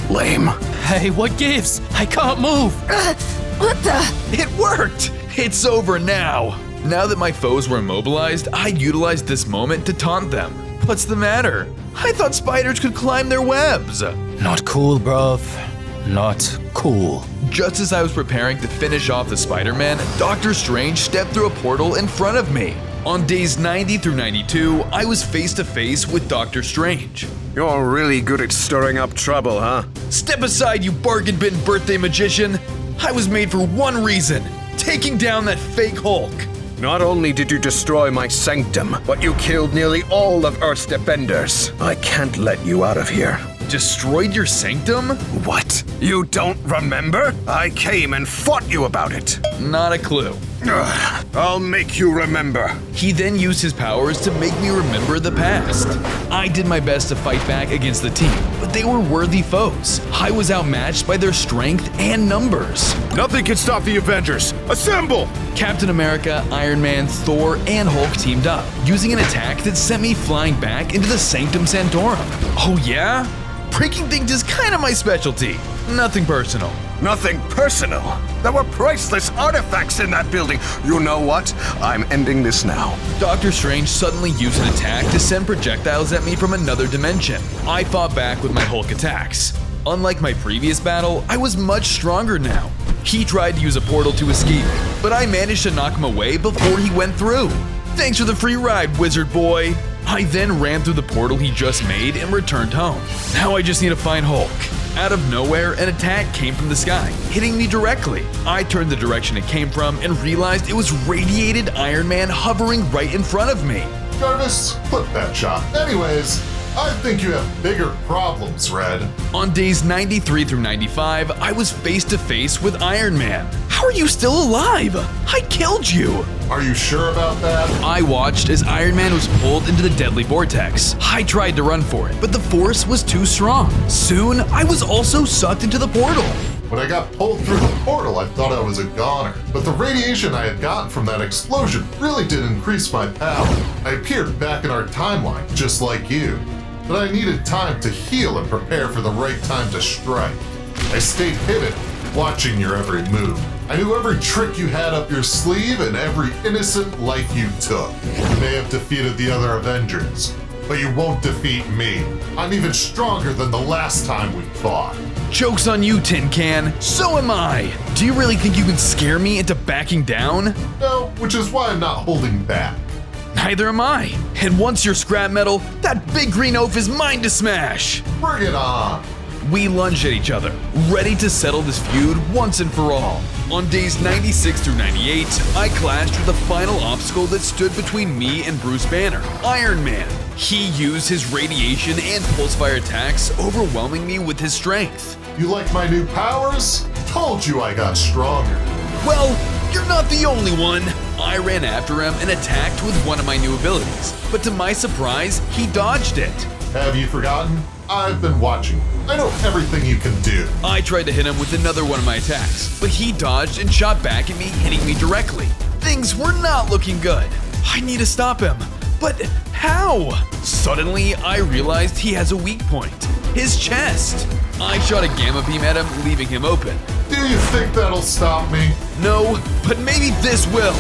Lame. Hey, what gives? I can't move. What the? It worked! It's over now! Now that my foes were immobilized, I utilized this moment to taunt them. What's the matter? I thought spiders could climb their webs! Not cool, bruv. Not cool. Just as I was preparing to finish off the Spider-Man, Doctor Strange stepped through a portal in front of me. On days 90 through 92, I was face to face with Doctor Strange. You're really good at stirring up trouble, huh? Step aside, you bargain bin birthday magician! I was made for one reason, taking down that fake Hulk. Not only did you destroy my sanctum, but you killed nearly all of Earth's defenders. I can't let you out of here. Destroyed your sanctum? What? You don't remember? I came and fought you about it. Not a clue. Ugh, I'll make you remember. He then used his powers to make me remember the past. I did my best to fight back against the team, but they were worthy foes. I was outmatched by their strength and numbers. Nothing can stop the Avengers. Assemble! Captain America, Iron Man, Thor, and Hulk teamed up, using an attack that sent me flying back into the Sanctum Sanctorum. Oh yeah? Breaking things is kind of my specialty. Nothing personal. Nothing personal. There were priceless artifacts in that building. You know what? I'm ending this now. Doctor Strange suddenly used an attack to send projectiles at me from another dimension. I fought back with my Hulk attacks. Unlike my previous battle, I was much stronger now. He tried to use a portal to escape, but I managed to knock him away before he went through. Thanks for the free ride, wizard boy. I then ran through the portal he just made and returned home. Now I just need to find Hulk. Out of nowhere, an attack came from the sky, hitting me directly. I turned the direction it came from and realized it was radiated Iron Man hovering right in front of me. Jarvis, clip that shot. Anyways, I think you have bigger problems, Red. On days 93 through 95, I was face to face with Iron Man. How are you still alive? I killed you. Are you sure about that? I watched as Iron Man was pulled into the deadly vortex. I tried to run for it, but the force was too strong. Soon, I was also sucked into the portal. When I got pulled through the portal, I thought I was a goner. But the radiation I had gotten from that explosion really did increase my power. I appeared back in our timeline, just like you. But I needed time to heal and prepare for the right time to strike. I stayed hidden, watching your every move. I knew every trick you had up your sleeve and every innocent life you took. You may have defeated the other Avengers, but you won't defeat me. I'm even stronger than the last time we fought. Joke's on you, Tin Can. So am I. Do you really think you can scare me into backing down? No, which is why I'm not holding back. Neither am I. And once you're scrap metal, that big green oaf is mine to smash. Bring it on. We lunged at each other, ready to settle this feud once and for all. On days 96 through 98, I clashed with the final obstacle that stood between me and Bruce Banner, Iron Man. He used his radiation and pulsefire attacks, overwhelming me with his strength. You like my new powers? Told you I got stronger. Well, you're not the only one. I ran after him and attacked with one of my new abilities, but to my surprise, he dodged it. Have you forgotten? I've been watching. I know everything you can do. I tried to hit him with another one of my attacks, but he dodged and shot back at me, hitting me directly. Things were not looking good. I need to stop him. But how? Suddenly, I realized he has a weak point. His chest. I shot a gamma beam at him, leaving him open. Do you think that'll stop me? No, but maybe this will.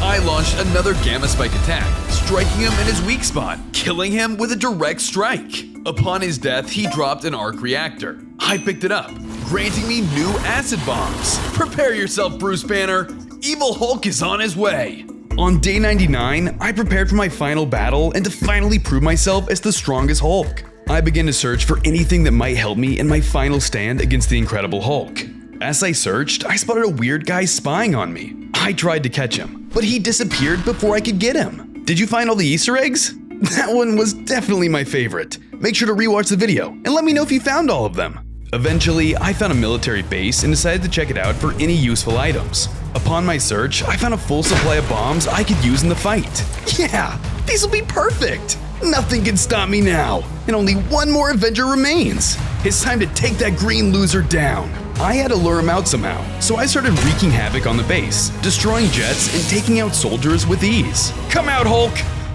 I launched another gamma spike attack, striking him in his weak spot, killing him with a direct strike. Upon his death, he dropped an arc reactor. I picked it up, granting me new acid bombs. Prepare yourself, Bruce Banner. Evil Hulk is on his way. On day 99, I prepared for my final battle and to finally prove myself as the strongest Hulk. I began to search for anything that might help me in my final stand against the Incredible Hulk. As I searched, I spotted a weird guy spying on me. I tried to catch him, but he disappeared before I could get him. Did you find all the Easter eggs? That one was definitely my favorite. Make sure to rewatch the video and let me know if you found all of them. Eventually, I found a military base and decided to check it out for any useful items. Upon my search, I found a full supply of bombs I could use in the fight. Yeah, these will be perfect. Nothing can stop me now, and only one more Avenger remains. It's time to take that green loser down. I had to lure him out somehow, so I started wreaking havoc on the base, destroying jets and taking out soldiers with ease. Come out, Hulk!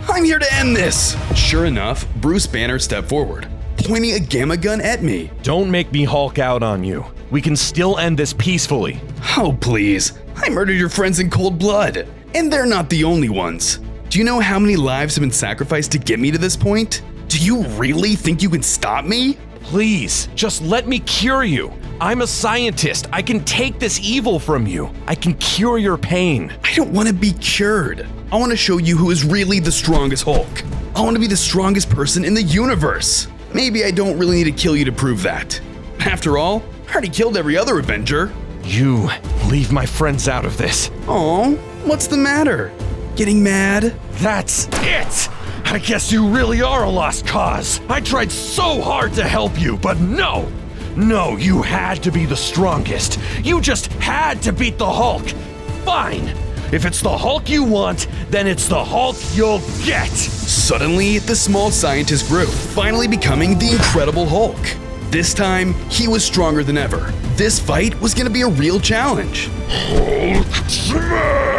I'm here to end this! Sure enough, Bruce Banner stepped forward, pointing a gamma gun at me. Don't make me Hulk out on you. We can still end this peacefully. Oh, please. I murdered your friends in cold blood, and they're not the only ones. Do you know how many lives have been sacrificed to get me to this point? Do you really think you can stop me? Please, just let me cure you. I'm a scientist. I can take this evil from you. I can cure your pain. I don't want to be cured. I want to show you who is really the strongest Hulk. I want to be the strongest person in the universe. Maybe I don't really need to kill you to prove that. After all, I already killed every other Avenger. You leave my friends out of this. Aw, what's the matter? Getting mad? That's it! I guess you really are a lost cause. I tried so hard to help you, but no! No, you had to be the strongest. You just had to beat the Hulk. Fine. If it's the Hulk you want, then it's the Hulk you'll get. Suddenly, the small scientist grew, finally becoming the Incredible Hulk. This time, he was stronger than ever. This fight was gonna be a real challenge. Hulk smash!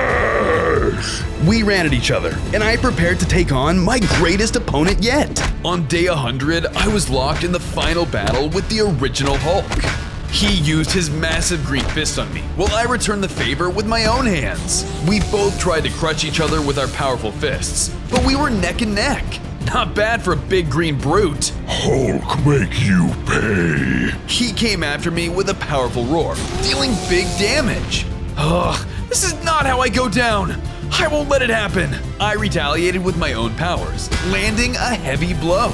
We ran at each other, and I prepared to take on my greatest opponent yet. On day 100, I was locked in the final battle with the original Hulk. He used his massive green fist on me, while I returned the favor with my own hands. We both tried to crush each other with our powerful fists, but we were neck and neck. Not bad for a big green brute. Hulk, make you pay. He came after me with a powerful roar, dealing big damage. Ugh, this is not how I go down. I won't let it happen. I retaliated with my own powers, landing a heavy blow.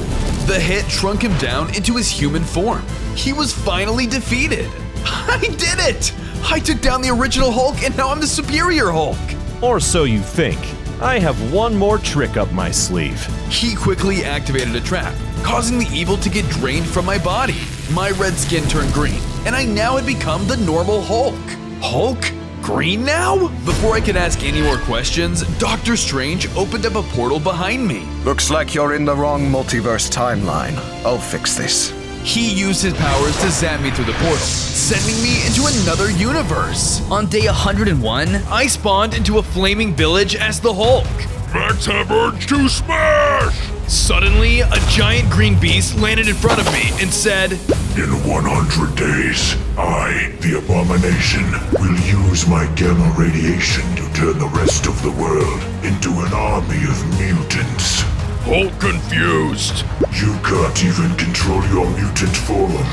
The hit shrunk him down into his human form. He was finally defeated. I did it! I took down the original Hulk and now I'm the superior Hulk. Or so you think. I have one more trick up my sleeve. He quickly activated a trap, causing the evil to get drained from my body. My red skin turned green, and I now had become the normal Hulk. Hulk? Green now? Before I could ask any more questions, Doctor Strange opened up a portal behind me. Looks like you're in the wrong multiverse timeline. I'll fix this. He used his powers to zap me through the portal, sending me into another universe. On day 101, I spawned into a flaming village as the Hulk. Max have urge to smash! Suddenly, a giant green beast landed in front of me and said, In 100 days, I, the Abomination, will use my gamma radiation to turn the rest of the world into an army of mutants. Hulk confused. You can't even control your mutant form.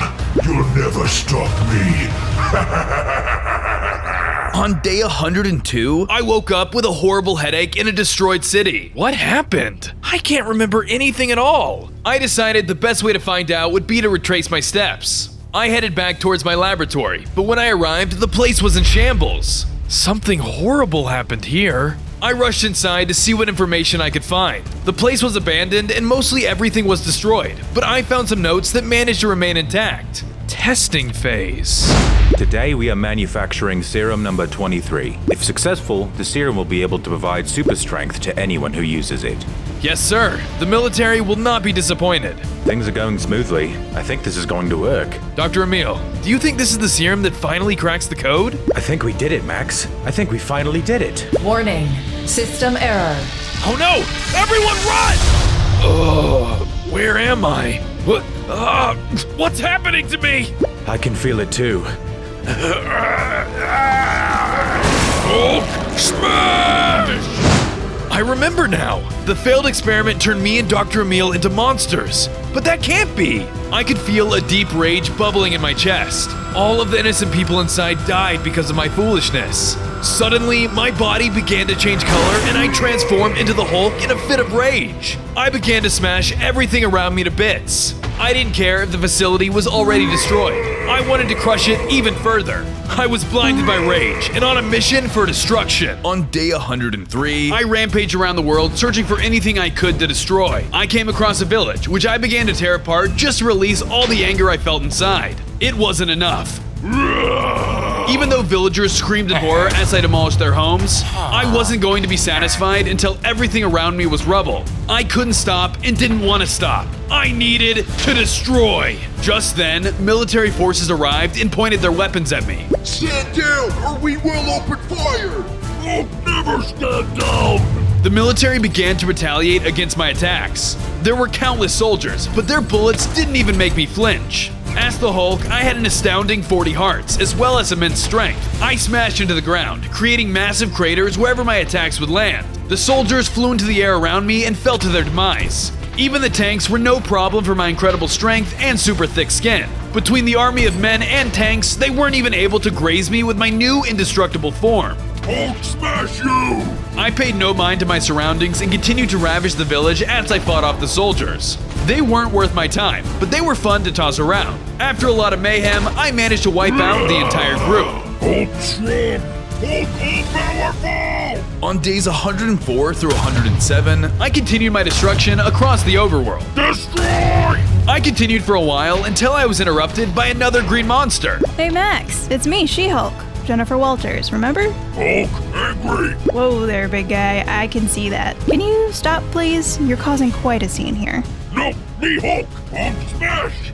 You'll never stop me. On day 102, I woke up with a horrible headache in a destroyed city. What happened? I can't remember anything at all. I decided the best way to find out would be to retrace my steps. I headed back towards my laboratory, but when I arrived, the place was in shambles. Something horrible happened here. I rushed inside to see what information I could find. The place was abandoned and mostly everything was destroyed, but I found some notes that managed to remain intact. Testing phase. Today we are manufacturing serum number 23. If successful, the serum will be able to provide super strength to anyone who uses it. Yes, sir. The military will not be disappointed. Things are going smoothly. I think this is going to work. Dr. Emil, do you think this is the serum that finally cracks the code? I think we did it, Max. I think we finally did it. Warning. System error. Oh no! Everyone run! Oh, where am I? What? What's happening to me? I can feel it too. Hulk smash! I remember now. The failed experiment turned me and Dr. Emil into monsters. But that can't be. I could feel a deep rage bubbling in my chest. All of the innocent people inside died because of my foolishness. Suddenly, my body began to change color and I transformed into the Hulk in a fit of rage. I began to smash everything around me to bits. I didn't care if the facility was already destroyed. I wanted to crush it even further. I was blinded by rage and on a mission for destruction. On day 103, I rampaged around the world searching for anything I could to destroy. I came across a village, which I began to tear apart just to release all the anger I felt inside. It wasn't enough. Even though villagers screamed in horror as I demolished their homes, I wasn't going to be satisfied until everything around me was rubble. I couldn't stop and didn't want to stop. I needed to destroy. Just then, military forces arrived and pointed their weapons at me. Stand down or we will open fire! Hulk never stand down! The military began to retaliate against my attacks. There were countless soldiers, but their bullets didn't even make me flinch. As the Hulk, I had an astounding 40 hearts, as well as immense strength. I smashed into the ground, creating massive craters wherever my attacks would land. The soldiers flew into the air around me and fell to their demise. Even the tanks were no problem for my incredible strength and super thick skin. Between the army of men and tanks, they weren't even able to graze me with my new indestructible form. Hulk smash you! I paid no mind to my surroundings and continued to ravage the village as I fought off the soldiers. They weren't worth my time, but they were fun to toss around. After a lot of mayhem, I managed to wipe out the entire group. Hulk strong! Hulk all-powerful! On days 104 through 107, I continued my destruction across the overworld. Destroy! I continued for a while until I was interrupted by another green monster. Hey Max, it's me, She-Hulk. Jennifer Walters, remember? Hulk angry! Whoa there, big guy. I can see that. Can you stop, please? You're causing quite a scene here. No, me Hulk! Hulk smash!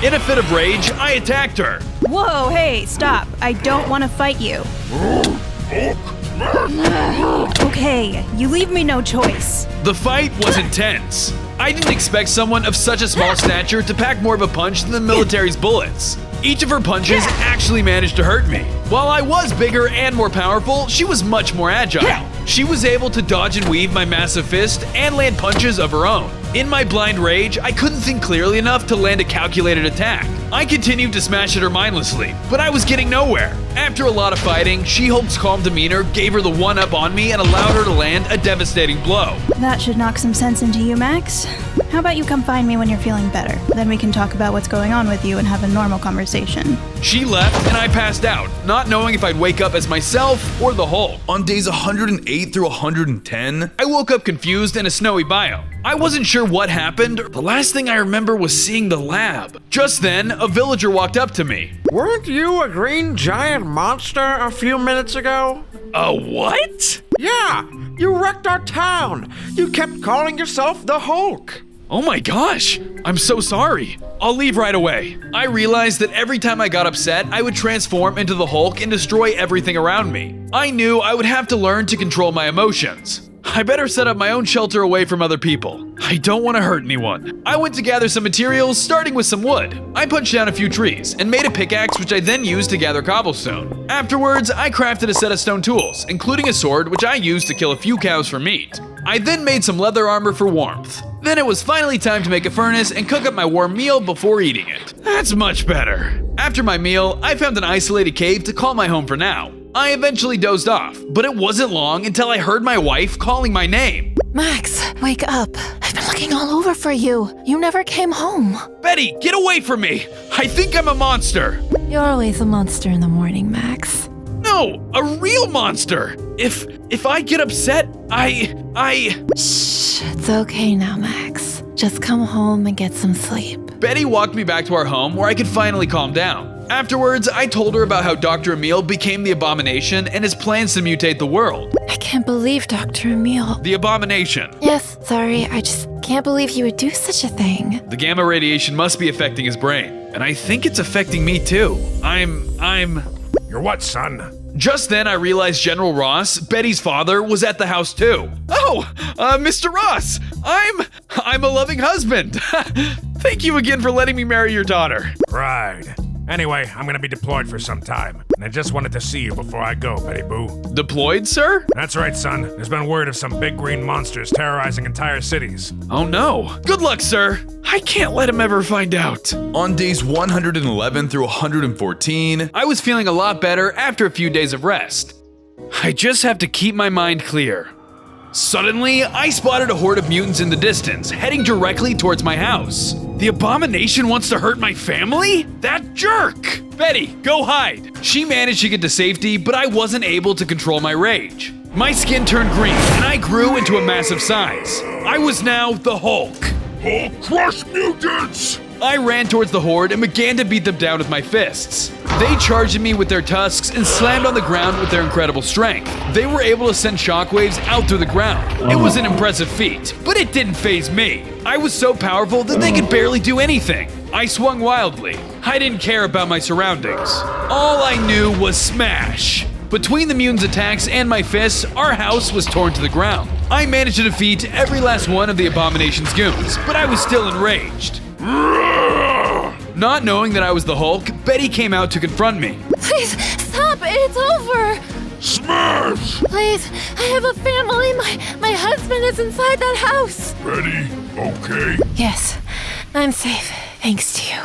In a fit of rage, I attacked her. Whoa, hey, stop. I don't want to fight you. Hulk smash! Okay, you leave me no choice. The fight was intense. I didn't expect someone of such a small stature to pack more of a punch than the military's bullets. Each of her punches actually managed to hurt me. While I was bigger and more powerful, she was much more agile. She was able to dodge and weave my massive fist and land punches of her own. In my blind rage, I couldn't think clearly enough to land a calculated attack. I continued to smash at her mindlessly, but I was getting nowhere. After a lot of fighting, She-Hulk's calm demeanor gave her the one-up on me and allowed her to land a devastating blow. That should knock some sense into you, Max. How about you come find me when you're feeling better? Then we can talk about what's going on with you and have a normal conversation. She left and I passed out, not knowing if I'd wake up as myself or the Hulk. On days 108 through 110, I woke up confused in a snowy biome. I wasn't sure what happened. The last thing I remember was seeing the lab. Just then, a villager walked up to me. Weren't you a green giant monster a few minutes ago? A what? Yeah, you wrecked our town. You kept calling yourself the Hulk. Oh my gosh, I'm so sorry. I'll leave right away. I realized that every time I got upset, I would transform into the Hulk and destroy everything around me. I knew I would have to learn to control my emotions. I better set up my own shelter away from other people. I don't want to hurt anyone. I went to gather some materials, starting with some wood. I punched down a few trees and made a pickaxe, which I then used to gather cobblestone. Afterwards, I crafted a set of stone tools, including a sword, which I used to kill a few cows for meat. I then made some leather armor for warmth. Then it was finally time to make a furnace and cook up my warm meal before eating it. That's much better. After my meal, I found an isolated cave to call my home for now. I eventually dozed off, but it wasn't long until I heard my wife calling my name. Max, wake up. I've been looking all over for you. You never came home. Betty, get away from me! I think I'm a monster. You're always a monster in the morning, Max. No, a real monster. If I get upset, I... Shh, it's okay now, Max. Just come home and get some sleep. Betty walked me back to our home where I could finally calm down. Afterwards, I told her about how Dr. Emil became the Abomination and his plans to mutate the world. I can't believe Dr. Emil. The Abomination. Yes, sorry, I just can't believe he would do such a thing. The gamma radiation must be affecting his brain, and I think it's affecting me too. You're what, son? Just then, I realized General Ross, Betty's father, was at the house too. Oh, Mr. Ross, I'm a loving husband. Thank you again for letting me marry your daughter. Right. Anyway, I'm gonna be deployed for some time, and I just wanted to see you before I go, Betty Boo. Deployed, sir? That's right, son. There's been word of some big green monsters terrorizing entire cities. Oh no. Good luck, sir. I can't let him ever find out. On days 111 through 114, I was feeling a lot better after a few days of rest. I just have to keep my mind clear. Suddenly, I spotted a horde of mutants in the distance, heading directly towards my house. The Abomination wants to hurt my family? That jerk! Betty, go hide! She managed to get to safety, but I wasn't able to control my rage. My skin turned green, and I grew into a massive size. I was now the Hulk. Hulk crush mutants! I ran towards the horde and began to beat them down with my fists. They charged at me with their tusks and slammed on the ground with their incredible strength. They were able to send shockwaves out through the ground. It was an impressive feat, but it didn't faze me. I was so powerful that they could barely do anything. I swung wildly. I didn't care about my surroundings. All I knew was smash. Between the mutants' attacks and my fists, our house was torn to the ground. I managed to defeat every last one of the Abomination's goons, but I was still enraged. Not knowing that I was the Hulk, Betty came out to confront me. Please, stop! It's over! Smash! Please, I have a family. My husband is inside that house. Betty, okay? Yes, I'm safe, thanks to you.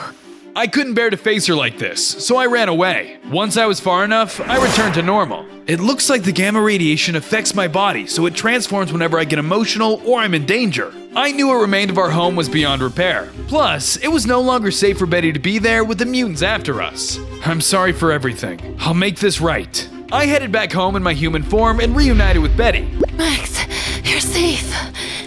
I couldn't bear to face her like this, so I ran away. Once I was far enough, I returned to normal. It looks like the gamma radiation affects my body, so it transforms whenever I get emotional or I'm in danger. I knew what remained of our home was beyond repair. Plus, it was no longer safe for Betty to be there with the mutants after us. I'm sorry for everything. I'll make this right. I headed back home in my human form and reunited with Betty. Max, you're safe.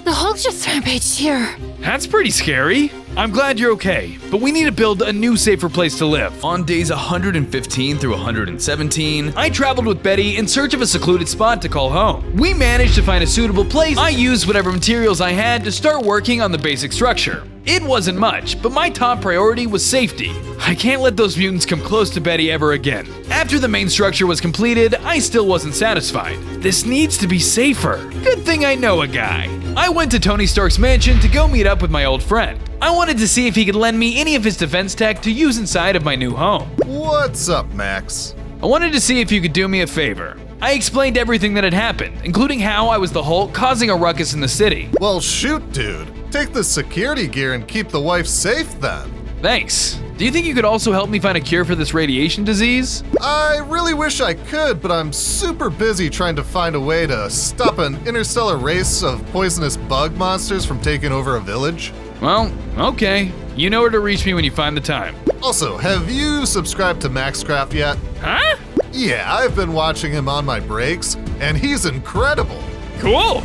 The Hulk just rampaged here. That's pretty scary. I'm glad you're okay, but we need to build a new, safer place to live. On days 115 through 117, I traveled with Betty in search of a secluded spot to call home. We managed to find a suitable place. I used whatever materials I had to start working on the basic structure. It wasn't much, but my top priority was safety. I can't let those mutants come close to Betty ever again. After the main structure was completed, I still wasn't satisfied. This needs to be safer. Good thing I know a guy. I went to Tony Stark's mansion to go meet up with my old friend. I wanted to see if he could lend me any of his defense tech to use inside of my new home. What's up, Max? I wanted to see if you could do me a favor. I explained everything that had happened, including how I was the Hulk causing a ruckus in the city. Well, shoot, dude. Take the security gear and keep the wife safe then. Thanks. Do you think you could also help me find a cure for this radiation disease? I really wish I could, but I'm super busy trying to find a way to stop an interstellar race of poisonous bug monsters from taking over a village. Well, okay. You know where to reach me when you find the time. Also, have you subscribed to Maxcraft yet? Huh? Yeah, I've been watching him on my breaks, and he's incredible. Cool.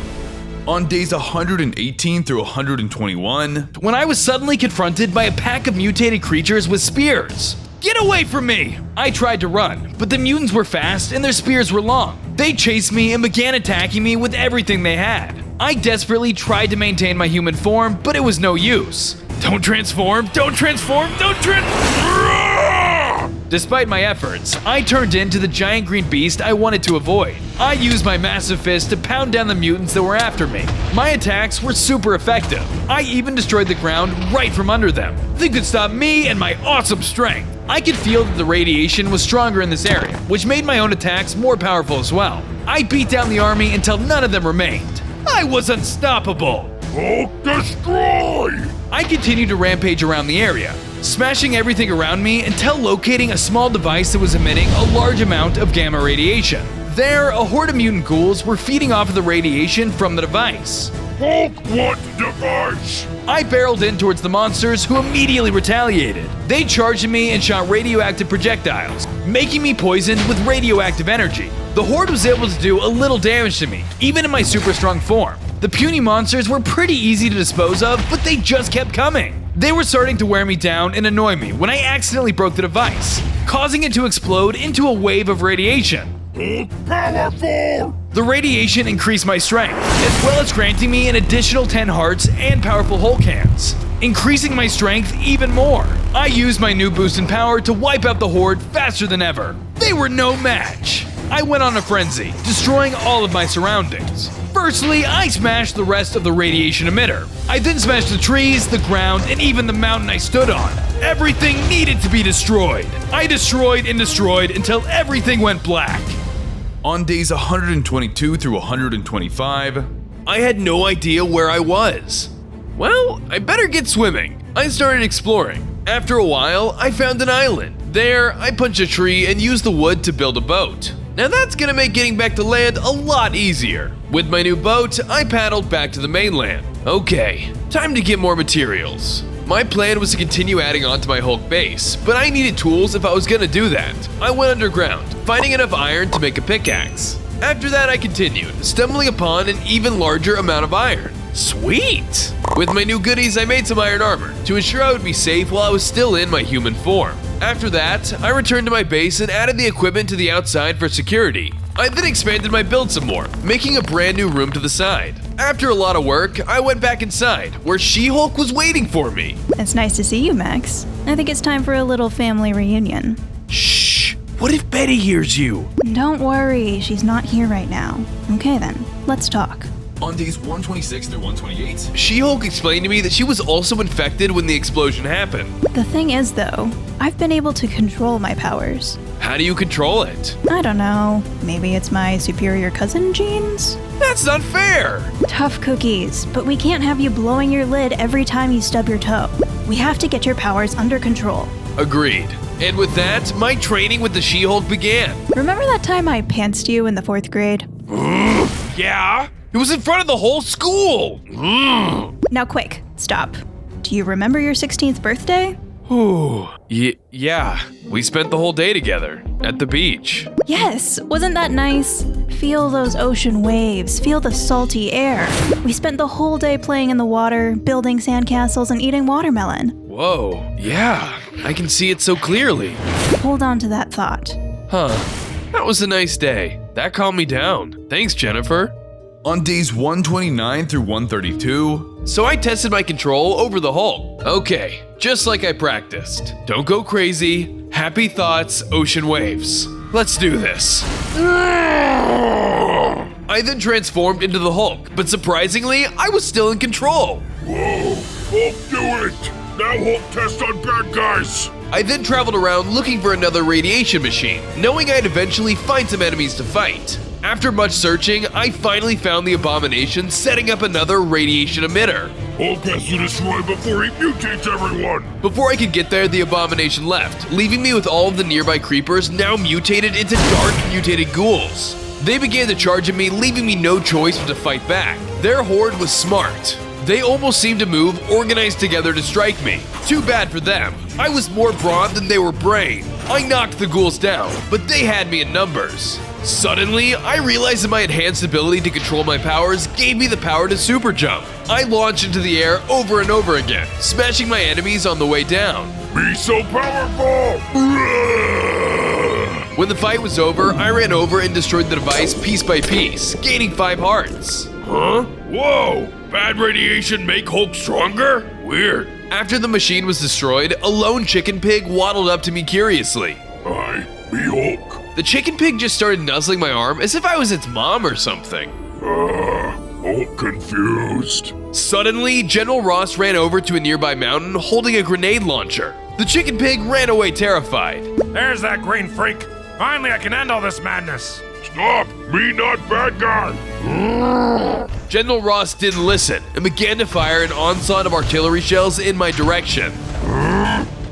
On days 118 through 121, when I was suddenly confronted by a pack of mutated creatures with spears. Get away from me! I tried to run, but the mutants were fast and their spears were long. They chased me and began attacking me with everything they had. I desperately tried to maintain my human form, but it was no use. Don't transform, don't transform, don't Despite my efforts, I turned into the giant green beast I wanted to avoid. I used my massive fist to pound down the mutants that were after me. My attacks were super effective. I even destroyed the ground right from under them. They could stop me and my awesome strength. I could feel that the radiation was stronger in this area, which made my own attacks more powerful as well. I beat down the army until none of them remained. I was unstoppable. Hulk destroy! I continued to rampage around the area, smashing everything around me until locating a small device that was emitting a large amount of gamma radiation. There, a horde of mutant ghouls were feeding off of the radiation from the device. Hulk, what device? I barreled in towards the monsters, who immediately retaliated. They charged at me and shot radioactive projectiles, making me poisoned with radioactive energy. The horde was able to do a little damage to me, even in my super strong form. The puny monsters were pretty easy to dispose of, but they just kept coming. They were starting to wear me down and annoy me when I accidentally broke the device, causing it to explode into a wave of radiation. Powerful! The radiation increased my strength, as well as granting me an additional 10 hearts and powerful Hulk hands, increasing my strength even more. I used my new boost in power to wipe out the horde faster than ever. They were no match. I went on a frenzy, destroying all of my surroundings. Firstly, I smashed the rest of the radiation emitter. I then smashed the trees, the ground, and even the mountain I stood on. Everything needed to be destroyed. I destroyed and destroyed until everything went black. On days 122 through 125, I had no idea where I was. Well, I better get swimming. I started exploring. After a while, I found an island. There, I punched a tree and used the wood to build a boat. Now that's gonna make getting back to land a lot easier. With my new boat, I paddled back to the mainland. Okay, time to get more materials. My plan was to continue adding on to my Hulk base, but I needed tools if I was gonna do that. I went underground, finding enough iron to make a pickaxe. After that, I continued, stumbling upon an even larger amount of iron. Sweet! With my new goodies, I made some iron armor to ensure I would be safe while I was still in my human form. After that, I returned to my base and added the equipment to the outside for security. I then expanded my build some more, making a brand new room to the side. After a lot of work, I went back inside, where She-Hulk was waiting for me. It's nice to see you, Max. I think it's time for a little family reunion. Shh! What if Betty hears you? Don't worry, she's not here right now. Okay then, let's talk. On days 126 through 128, She-Hulk explained to me that she was also infected when the explosion happened. The thing is, though, I've been able to control my powers. How do you control it? I don't know. Maybe it's my superior cousin genes? That's not fair! Tough cookies, but we can't have you blowing your lid every time you stub your toe. We have to get your powers under control. Agreed. And with that, my training with the She-Hulk began. Remember that time I pantsed you in the 4th grade? Yeah? It was in front of the whole school! Now quick, stop. Do you remember your 16th birthday? Yeah. We spent the whole day together, at the beach. Yes, wasn't that nice? Feel those ocean waves, feel the salty air. We spent the whole day playing in the water, building sandcastles, and eating watermelon. Whoa, yeah, I can see it so clearly. Hold on to that thought. Huh, that was a nice day. That calmed me down. Thanks, Jennifer. On days 129 through 132, so I tested my control over the Hulk. Okay, just like I practiced. Don't go crazy, happy thoughts, ocean waves. Let's do this. I then transformed into the Hulk, but surprisingly, I was still in control. Whoa, Hulk do it! Now Hulk test on bad guys! I then traveled around looking for another radiation machine, knowing I'd eventually find some enemies to fight. After much searching, I finally found the Abomination setting up another radiation emitter. Hulk has to destroy before he mutates everyone! Before I could get there, the Abomination left, leaving me with all of the nearby creepers now mutated into dark mutated ghouls. They began to charge at me, leaving me no choice but to fight back. Their horde was smart. They almost seemed to move organized together to strike me. Too bad for them. I was more brawn than they were brain. I knocked the ghouls down, but they had me in numbers. Suddenly, I realized that my enhanced ability to control my powers gave me the power to super jump. I launched into the air over and over again, smashing my enemies on the way down. Be so powerful! When the fight was over, I ran over and destroyed the device piece by piece, gaining 5 hearts. Huh? Whoa! Bad radiation make Hulk stronger? Weird. After the machine was destroyed, a lone chicken pig waddled up to me curiously. Hi, me Hulk. The chicken pig just started nuzzling my arm as if I was its mom or something. Hulk confused. Suddenly, General Ross ran over to a nearby mountain holding a grenade launcher. The chicken pig ran away terrified. There's that green freak. Finally, I can end all this madness. Stop! Me not bad guy! General Ross didn't listen and began to fire an onslaught of artillery shells in my direction.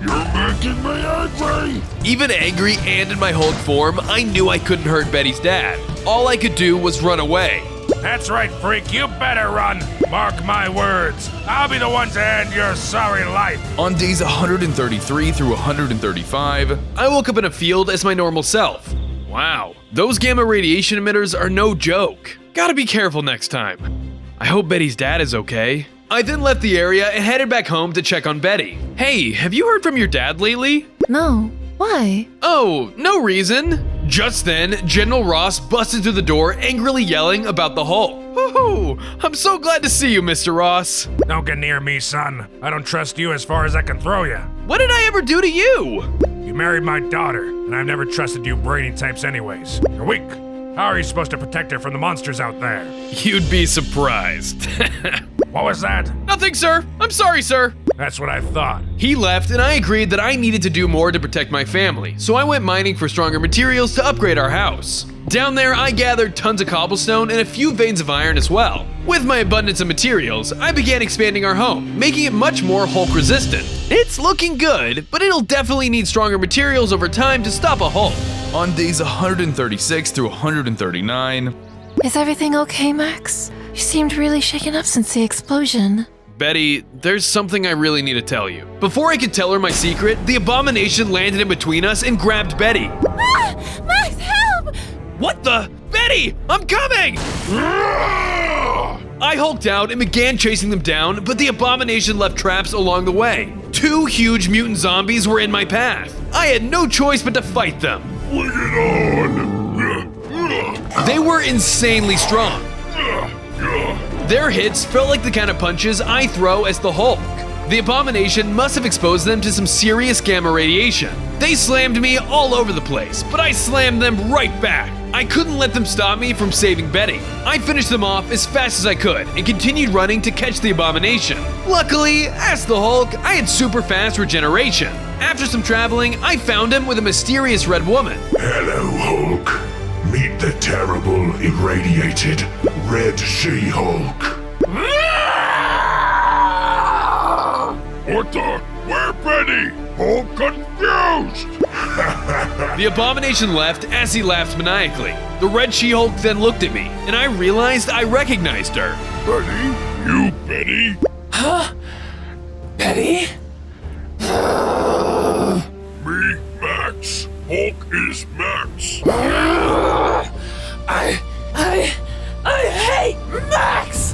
You're making me angry! Even angry and in my Hulk form, I knew I couldn't hurt Betty's dad. All I could do was run away. That's right, freak. You better run. Mark my words. I'll be the one to end your sorry life. On days 133 through 135, I woke up in a field as my normal self. Wow, those gamma radiation emitters are no joke. Gotta be careful next time. I hope Betty's dad is okay. I then left the area and headed back home to check on Betty. Hey, have you heard from your dad lately? No. Why? Oh, no reason. Just then, General Ross busted through the door, angrily yelling about the Hulk. Woohoo! I'm so glad to see you, Mr. Ross. Don't get near me, son. I don't trust you as far as I can throw you. What did I ever do to you? You married my daughter, and I've never trusted you brainy types anyways. You're weak. How are you supposed to protect her from the monsters out there? You'd be surprised. What was that? Nothing, sir. I'm sorry, sir. That's what I thought. He left, and I agreed that I needed to do more to protect my family, so I went mining for stronger materials to upgrade our house. Down there, I gathered tons of cobblestone and a few veins of iron as well. With my abundance of materials, I began expanding our home, making it much more Hulk resistant. It's looking good, but it'll definitely need stronger materials over time to stop a Hulk. On days 136 through 139, Is everything okay, Max? You seemed really shaken up since the explosion. Betty, there's something I really need to tell you. Before I could tell her my secret, the Abomination landed in between us and grabbed Betty. Ah! Max, help! What the? Betty, I'm coming! I hulked out and began chasing them down, but the Abomination left traps along the way. 2 huge mutant zombies were in my path. I had no choice but to fight them. Bring it on! They were insanely strong. Their hits felt like the kind of punches I throw as the Hulk. The Abomination must have exposed them to some serious gamma radiation. They slammed me all over the place, but I slammed them right back. I couldn't let them stop me from saving Betty. I finished them off as fast as I could and continued running to catch the Abomination. Luckily, as the Hulk, I had super fast regeneration. After some traveling, I found him with a mysterious red woman. Hello, Hulk. Meet the terrible, irradiated, Red She-Hulk. What the? Where, Betty? Hulk confused! The Abomination left as he laughed maniacally. The Red She-Hulk then looked at me, and I realized I recognized her. Betty? You, Betty? Huh? Betty? Me, Max. Hulk is Max. I hate Max!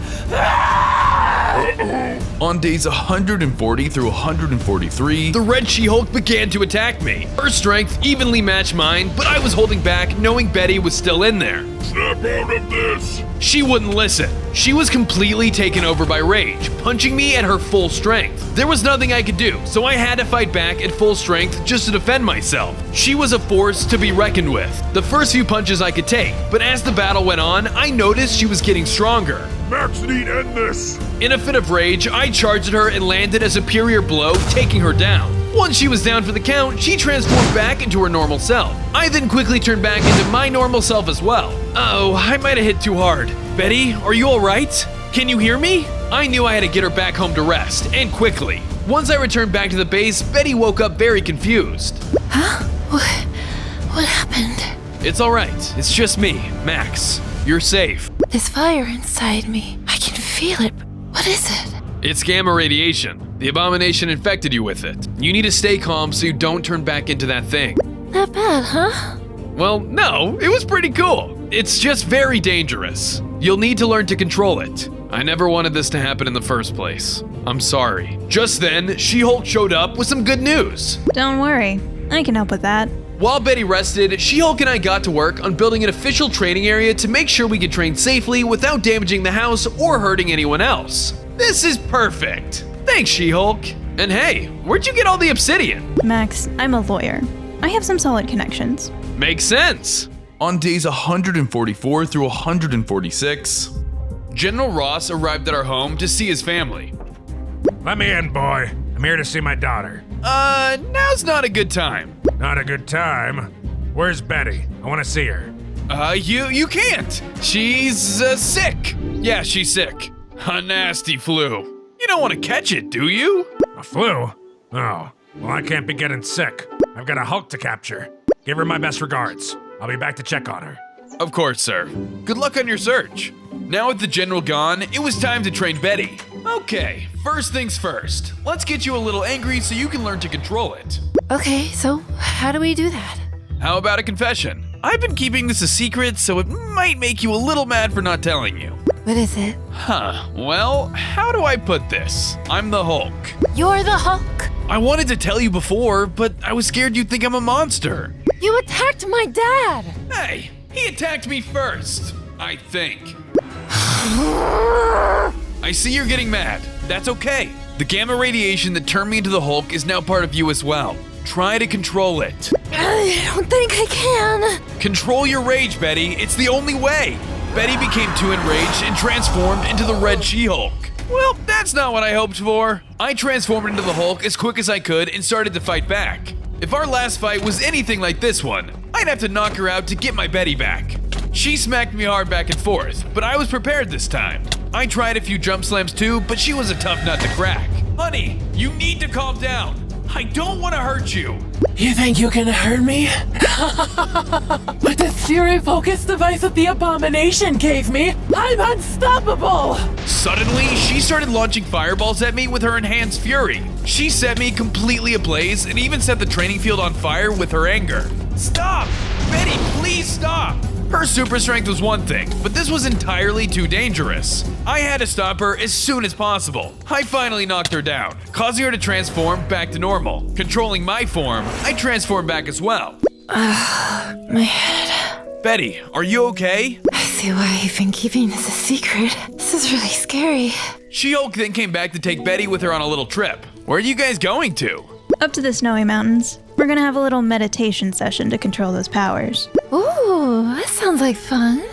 On days 140 through 143, the Red She-Hulk began to attack me. Her strength evenly matched mine, but I was holding back, knowing Betty was still in there. Snap out of this! She wouldn't listen. She was completely taken over by rage, punching me at her full strength. There was nothing I could do, so I had to fight back at full strength just to defend myself. She was a force to be reckoned with. The first few punches I could take, but as the battle went on, I noticed she was getting stronger. Max need end this! In a fit of rage, I charged at her and landed a superior blow, taking her down. Once she was down for the count, she transformed back into her normal self. I then quickly turned back into my normal self as well. Oh, I might have hit too hard. Betty, are you alright? Can you hear me? I knew I had to get her back home to rest, and quickly. Once I returned back to the base, Betty woke up very confused. Huh? What happened? It's alright, it's just me, Max. You're safe. This fire inside me. I can feel it. What is it? It's gamma radiation. The abomination infected you with it. You need to stay calm so you don't turn back into that thing. Not bad, huh? Well, no, it was pretty cool. It's just very dangerous. You'll need to learn to control it. I never wanted this to happen in the first place. I'm sorry. Just then, She-Hulk showed up with some good news. Don't worry, I can help with that. While Betty rested, She-Hulk and I got to work on building an official training area to make sure we could train safely without damaging the house or hurting anyone else. This is perfect. Thanks, She-Hulk. And hey, where'd you get all the obsidian? Max, I'm a lawyer. I have some solid connections. Makes sense. On days 144 through 146, General Ross arrived at our home to see his family. Let me in, boy. I'm here to see my daughter. Now's not a good time. Not a good time? Where's Betty? I want to see her. You can't. She's sick. Yeah, she's sick. A nasty flu. You don't want to catch it, do you? A flu? Oh, well, I can't be getting sick. I've got a Hulk to capture. Give her my best regards. I'll be back to check on her. Of course, sir. Good luck on your search. Now with the general gone, it was time to train Betty. Okay, first things first. Let's get you a little angry so you can learn to control it. Okay, so how do we do that? How about a confession? I've been keeping this a secret, so it might make you a little mad for not telling you. What is it? Well, how do I put this? I'm the Hulk. You're the Hulk? I wanted to tell you before, but I was scared you'd think I'm a monster. You attacked my dad! Hey, he attacked me first, I think. I see you're getting mad. That's okay. The gamma radiation that turned me into the Hulk is now part of you as well. Try to control it. I don't think I can. Control your rage, Betty. It's the only way. Betty became too enraged and transformed into the Red She-Hulk. Well, that's not what I hoped for. I transformed into the Hulk as quick as I could and started to fight back. If our last fight was anything like this one, I'd have to knock her out to get my Betty back. She smacked me hard back and forth, but I was prepared this time. I tried a few jump slams too, but she was a tough nut to crack. Honey, you need to calm down. I don't want to hurt you. You think you can hurt me? With the Fury-focused device that the Abomination gave me, I'm unstoppable! Suddenly, she started launching fireballs at me with her enhanced fury. She set me completely ablaze and even set the training field on fire with her anger. Stop! Betty, please stop! Her super strength was one thing, but this was entirely too dangerous. I had to stop her as soon as possible. I finally knocked her down, causing her to transform back to normal. Controlling my form, I transformed back as well. My head. Betty, are you okay? I see why you've been keeping this a secret. This is really scary. She-Hulk then came back to take Betty with her on a little trip. Where are you guys going to? Up to the snowy mountains. We're gonna have a little meditation session to control those powers. Ooh, that sounds like fun.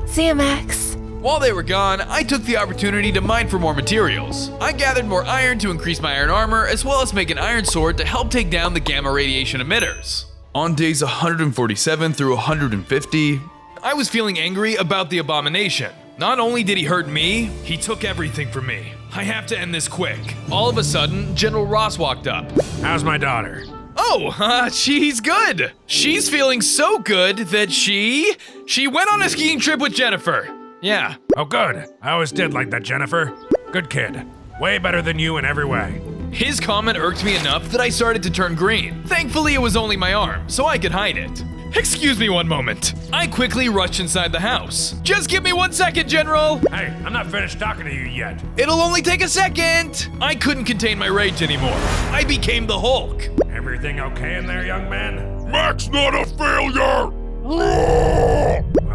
See you, Max. While they were gone, I took the opportunity to mine for more materials. I gathered more iron to increase my iron armor, as well as make an iron sword to help take down the gamma radiation emitters. On days 147 through 150, I was feeling angry about the Abomination. Not only did he hurt me, he took everything from me. I have to end this quick. All of a sudden, General Ross walked up. How's my daughter? Oh, she's good. She's feeling so good that she went on a skiing trip with Jennifer. Yeah. Oh, good. I always did like that, Jennifer. Good kid. Way better than you in every way. His comment irked me enough that I started to turn green. Thankfully, it was only my arm, so I could hide it. Excuse me one moment. I quickly rushed inside the house. Just give me 1 second, General. Hey, I'm not finished talking to you yet. It'll only take a second. I couldn't contain my rage anymore. I became the Hulk. Everything okay in there, young man? Max not a failure!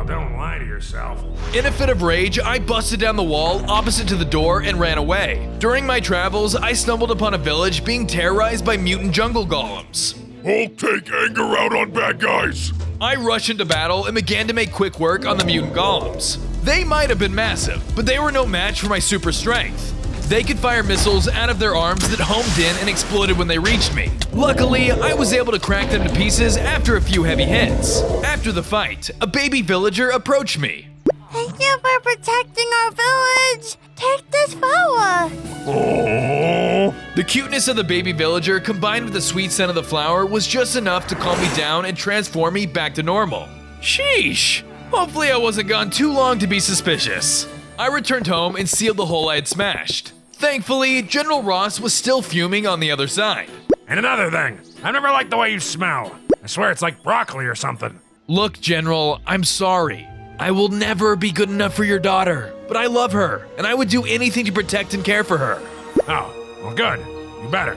Well, don't lie to yourself. In a fit of rage, I busted down the wall opposite to the door and ran away. During my travels, I stumbled upon a village being terrorized by mutant jungle golems. Hulk, take anger out on bad guys. I rushed into battle and began to make quick work on the mutant golems. They might have been massive, but they were no match for my super strength. They could fire missiles out of their arms that homed in and exploded when they reached me. Luckily, I was able to crack them to pieces after a few heavy hits. After the fight, a baby villager approached me. Thank you for protecting our village. Take this flower. Oh. The cuteness of the baby villager combined with the sweet scent of the flower was just enough to calm me down and transform me back to normal. Sheesh. Hopefully I wasn't gone too long to be suspicious. I returned home and sealed the hole I had smashed. Thankfully, General Ross was still fuming on the other side. And another thing, I've never liked the way you smell. I swear it's like broccoli or something. Look, General, I'm sorry. I will never be good enough for your daughter, but I love her, and I would do anything to protect and care for her. Oh, well good. You better.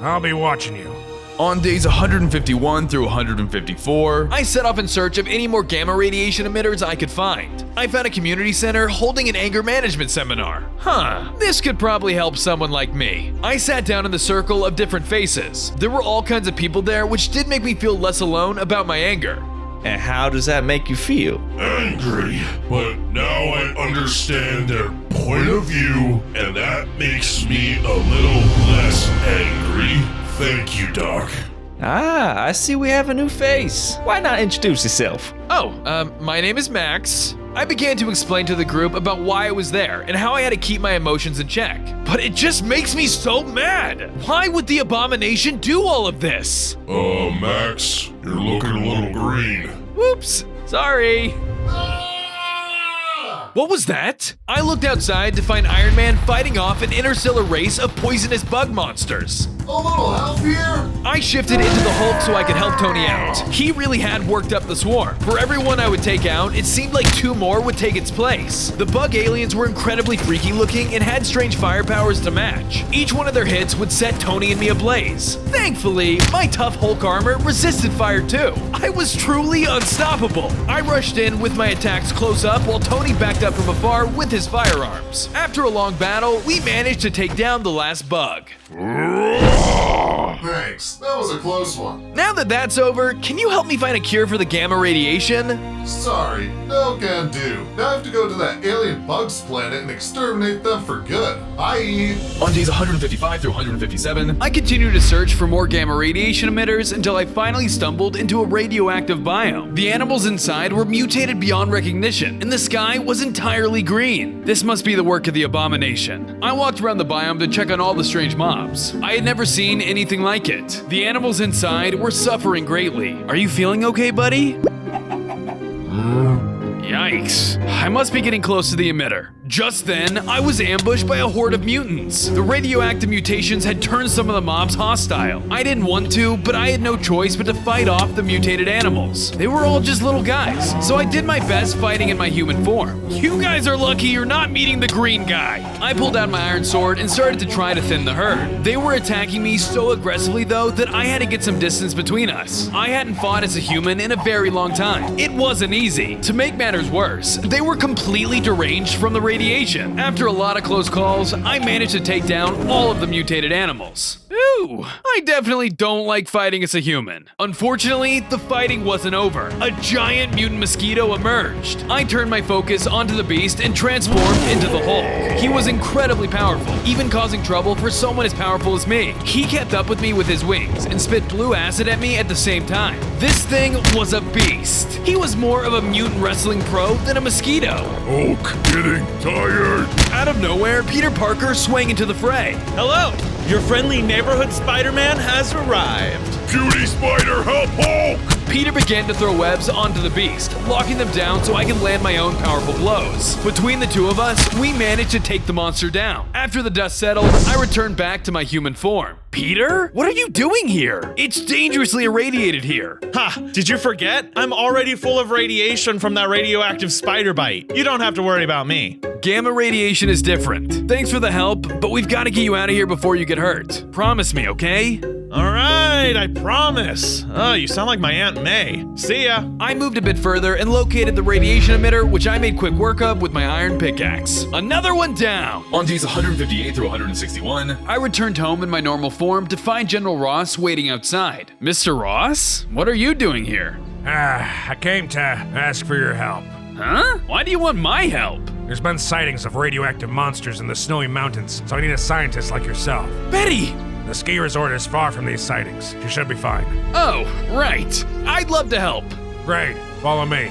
I'll be watching you. On days 151 through 154, I set off in search of any more gamma radiation emitters I could find. I found a community center holding an anger management seminar. This could probably help someone like me. I sat down in the circle of different faces. There were all kinds of people there, which did make me feel less alone about my anger. And how does that make you feel? Angry, but now I understand their point of view, and that makes me a little less angry. Thank you, Doc. Ah, I see we have a new face. Why not introduce yourself? My name is Max. I began to explain to the group about why I was there and how I had to keep my emotions in check. But it just makes me so mad. Why would the Abomination do all of this? Max, you're looking a little green. Whoops, sorry. What was that? I looked outside to find Iron Man fighting off an interstellar race of poisonous bug monsters. A little help here? I shifted into the Hulk so I could help Tony out. He really had worked up the swarm. For every one I would take out, it seemed like 2 more would take its place. The bug aliens were incredibly freaky looking and had strange fire powers to match. Each one of their hits would set Tony and me ablaze. Thankfully, my tough Hulk armor resisted fire too. I was truly unstoppable. I rushed in with my attacks close up while Tony backed up from afar with his firearms. After a long battle, we managed to take down the last bug. Thanks, that was a close one. Now that that's over, can you help me find a cure for the gamma radiation? Sorry, no can do. Now I have to go to that alien bugs planet and exterminate them for good. Bye! On days 155 through 157, I continued to search for more gamma radiation emitters until I finally stumbled into a radioactive biome. The animals inside were mutated beyond recognition, and the sky was entirely green. This must be the work of the Abomination. I walked around the biome to check on all the strange mobs. I had never seen anything like it. The animals inside were suffering greatly. Are you feeling okay, buddy? Yikes. I must be getting close to the emitter. Just then, I was ambushed by a horde of mutants. The radioactive mutations had turned some of the mobs hostile. I didn't want to, but I had no choice but to fight off the mutated animals. They were all just little guys, so I did my best fighting in my human form. You guys are lucky you're not meeting the green guy. I pulled out my iron sword and started to try to thin the herd. They were attacking me so aggressively though that I had to get some distance between us. I hadn't fought as a human in a very long time. It wasn't easy. To make matters worse, they were completely deranged from the radiation. After a lot of close calls, I managed to take down all of the mutated animals. Ooh, I definitely don't like fighting as a human. Unfortunately, the fighting wasn't over. A giant mutant mosquito emerged. I turned my focus onto the beast and transformed into the Hulk. He was incredibly powerful, even causing trouble for someone as powerful as me. He kept up with me with his wings and spit blue acid at me at the same time. This thing was a beast. He was more of a mutant wrestling pro than a mosquito. Hulk, getting tired. Out of nowhere, Peter Parker swang into the fray. Hello! Your friendly neighborhood Spider-Man has arrived. Cutie Spider, help Hulk! Peter began to throw webs onto the beast, locking them down so I could land my own powerful blows. Between the two of us, we managed to take the monster down. After the dust settled, I returned back to my human form. Peter? What are you doing here? It's dangerously irradiated here. Ha! Did you forget? I'm already full of radiation from that radioactive spider bite. You don't have to worry about me. Gamma radiation is different. Thanks for the help, but we've got to get you out of here before you get hurt. Promise me, okay? Alright, I promise. Oh, you sound like my Aunt May. See ya. I moved a bit further and located the radiation emitter, which I made quick work of with my iron pickaxe. Another one down! On days 158 through 161, I returned home in my normal form to find General Ross waiting outside. Mr. Ross? What are you doing here? I came to ask for your help. Huh? Why do you want my help? There's been sightings of radioactive monsters in the snowy mountains, so I need a scientist like yourself. Betty! The ski resort is far from these sightings. You should be fine. Oh, right. I'd love to help. Great. Follow me.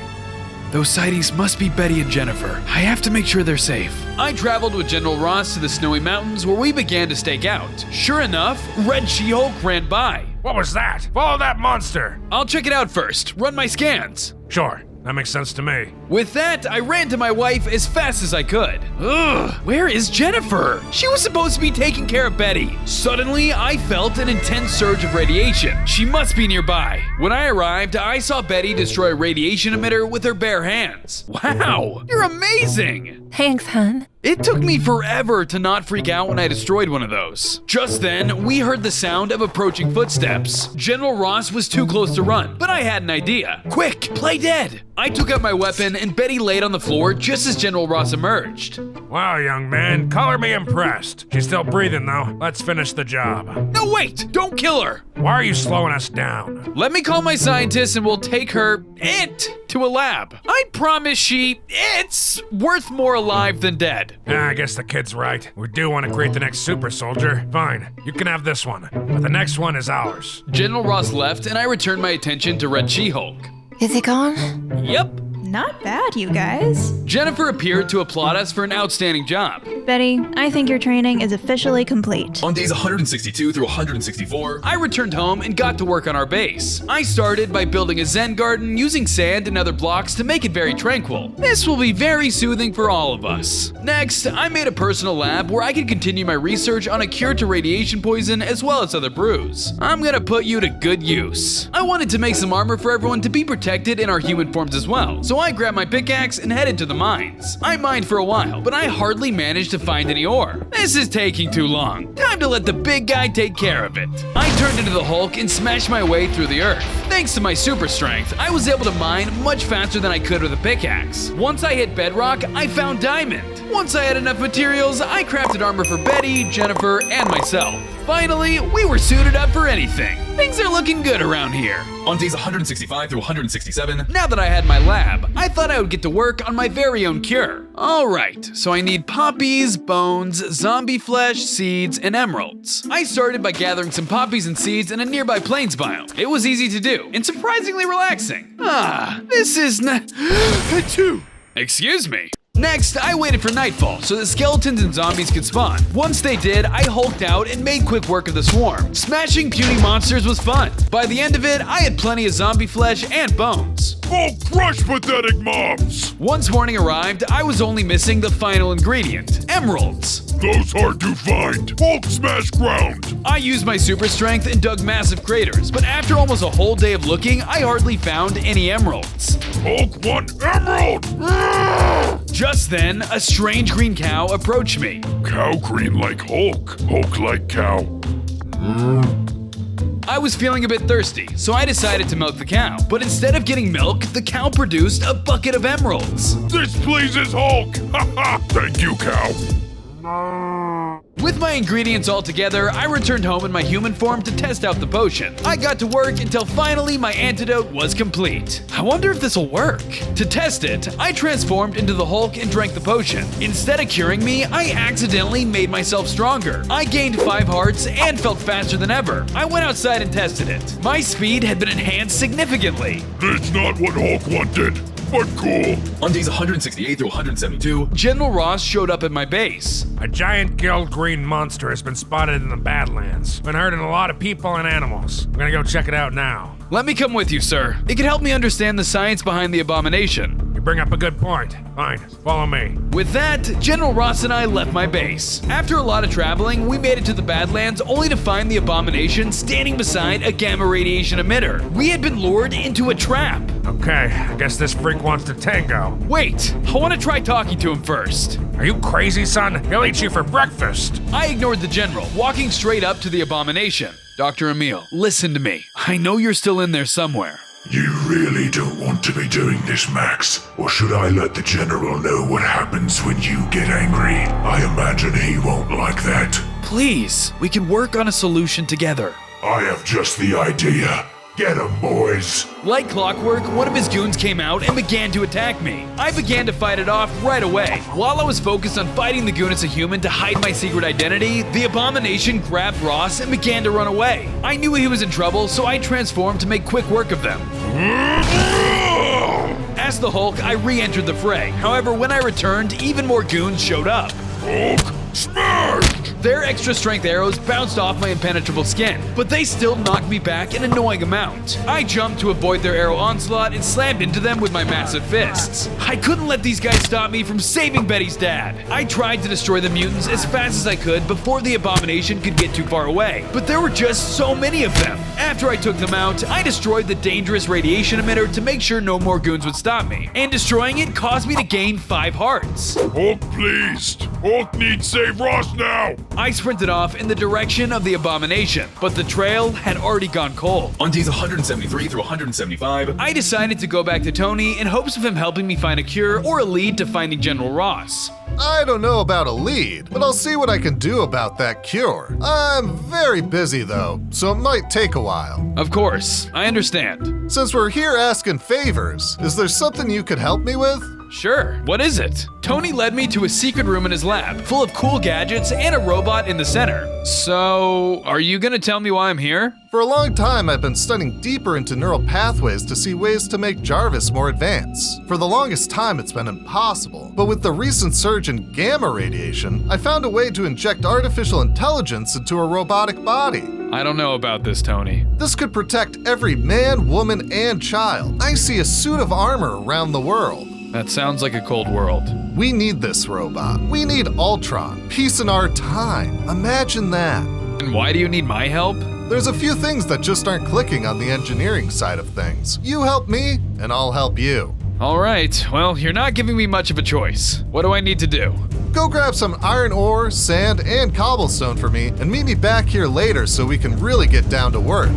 Those sightings must be Betty and Jennifer. I have to make sure they're safe. I traveled with General Ross to the snowy mountains where we began to stake out. Sure enough, Red She-Hulk ran by. What was that? Follow that monster! I'll check it out first. Run my scans. Sure. That makes sense to me. With that, I ran to my wife as fast as I could. Ugh, where is Jennifer? She was supposed to be taking care of Betty. Suddenly, I felt an intense surge of radiation. She must be nearby. When I arrived, I saw Betty destroy a radiation emitter with her bare hands. Wow, you're amazing! Thanks, hon. It took me forever to not freak out when I destroyed one of those. Just then, we heard the sound of approaching footsteps. General Ross was too close to run, but I had an idea. Quick, play dead! I took out my weapon and Betty laid on the floor just as General Ross emerged. Wow, young man, color me impressed. She's still breathing though. Let's finish the job. No, wait! Don't kill her! Why are you slowing us down? Let me call my scientist and we'll take to a lab. I promise it's worth more alive than dead. I guess the kid's right. We do want to create the next super soldier. Fine, you can have this one, but the next one is ours. General Ross left and I returned my attention to Red She-Hulk. Is he gone? Yep. Not bad, you guys. Jennifer appeared to applaud us for an outstanding job. Betty, I think your training is officially complete. On days 162 through 164, I returned home and got to work on our base. I started by building a Zen garden using sand and other blocks to make it very tranquil. This will be very soothing for all of us. Next, I made a personal lab where I could continue my research on a cure to radiation poison as well as other brews. I'm gonna put you to good use. I wanted to make some armor for everyone to be protected in our human forms as well, so I grabbed my pickaxe and headed to the mines. I mined for a while, but I hardly managed to find any ore. This is taking too long. Time to let the big guy take care of it. I turned into the Hulk and smashed my way through the earth. Thanks to my super strength, I was able to mine much faster than I could with a pickaxe. Once I hit bedrock, I found diamond. Once I had enough materials, I crafted armor for Betty, Jennifer, and myself. Finally, we were suited up for anything. Things are looking good around here. On days 165 through 167, now that I had my lab, I thought I would get to work on my very own cure. Alright, so I need poppies, bones, zombie flesh, seeds, and emeralds. I started by gathering some poppies and seeds in a nearby plains biome. It was easy to do, and surprisingly relaxing. This is Excuse me. Next, I waited for nightfall so the skeletons and zombies could spawn. Once they did, I hulked out and made quick work of the swarm. Smashing puny monsters was fun. By the end of it, I had plenty of zombie flesh and bones. Oh, crush pathetic mobs! Once morning arrived, I was only missing the final ingredient, emeralds. Those hard to find. Hulk smash ground. I used my super strength and dug massive craters, but after almost a whole day of looking, I hardly found any emeralds. Hulk want emerald! Just then, a strange green cow approached me. Cow green like Hulk. Hulk like cow. I was feeling a bit thirsty, so I decided to milk the cow. But instead of getting milk, the cow produced a bucket of emeralds. This pleases Hulk! Haha! Thank you, cow. With my ingredients all together, I returned home in my human form to test out the potion. I got to work until finally my antidote was complete. I wonder if this'll work. To test it, I transformed into the Hulk and drank the potion. Instead of curing me, I accidentally made myself stronger. I gained 5 hearts and felt faster than ever. I went outside and tested it. My speed had been enhanced significantly. That's not what Hulk wanted. But cool. On days 168 through 172, General Ross showed up at my base. A giant gill green monster has been spotted in the Badlands. Been hurting a lot of people and animals. I'm gonna go check it out now. Let me come with you, sir. It could help me understand the science behind the abomination. You bring up a good point. Fine, follow me. With that, General Ross and I left my base. After a lot of traveling, we made it to the Badlands only to find the abomination standing beside a gamma radiation emitter. We had been lured into a trap. Okay, I guess this freak wants to tango. Wait, I want to try talking to him first. Are you crazy, son? He'll eat you for breakfast. I ignored the general, walking straight up to the abomination. Dr. Emil, listen to me. I know you're still in there somewhere. You really don't want to be doing this, Max? Or should I let the General know what happens when you get angry? I imagine he won't like that. Please, we can work on a solution together. I have just the idea. Get 'em, boys. Like clockwork, one of his goons came out and began to attack me. I began to fight it off right away. While I was focused on fighting the goon as a human to hide my secret identity, the abomination grabbed Ross and began to run away. I knew he was in trouble, so I transformed to make quick work of them. As the Hulk, I re-entered the fray. However, when I returned, even more goons showed up. Hulk smash! Their extra strength arrows bounced off my impenetrable skin, but they still knocked me back an annoying amount. I jumped to avoid their arrow onslaught and slammed into them with my massive fists. I couldn't let these guys stop me from saving Betty's dad. I tried to destroy the mutants as fast as I could before the abomination could get too far away, but there were just so many of them. After I took them out, I destroyed the dangerous radiation emitter to make sure no more goons would stop me, and destroying it caused me to gain 5 hearts. Hulk pleased. Hulk needs save Ross now. I sprinted off in the direction of the abomination, but the trail had already gone cold. On days 173 through 175, I decided to go back to Tony in hopes of him helping me find a cure or a lead to finding General Ross. I don't know about a lead, but I'll see what I can do about that cure. I'm very busy though, so it might take a while. Of course, I understand. Since we're here asking favors, is there something you could help me with? Sure, what is it? Tony led me to a secret room in his lab, full of cool gadgets and a robot in the center. So, are you gonna tell me why I'm here? For a long time, I've been studying deeper into neural pathways to see ways to make Jarvis more advanced. For the longest time, it's been impossible. But with the recent surge in gamma radiation, I found a way to inject artificial intelligence into a robotic body. I don't know about this, Tony. This could protect every man, woman, and child. I see a suit of armor around the world. That sounds like a cold world. We need this robot. We need Ultron. Peace in our time. Imagine that. And why do you need my help? There's a few things that just aren't clicking on the engineering side of things. You help me, and I'll help you. All right, well, you're not giving me much of a choice. What do I need to do? Go grab some iron ore, sand, and cobblestone for me, and meet me back here later so we can really get down to work.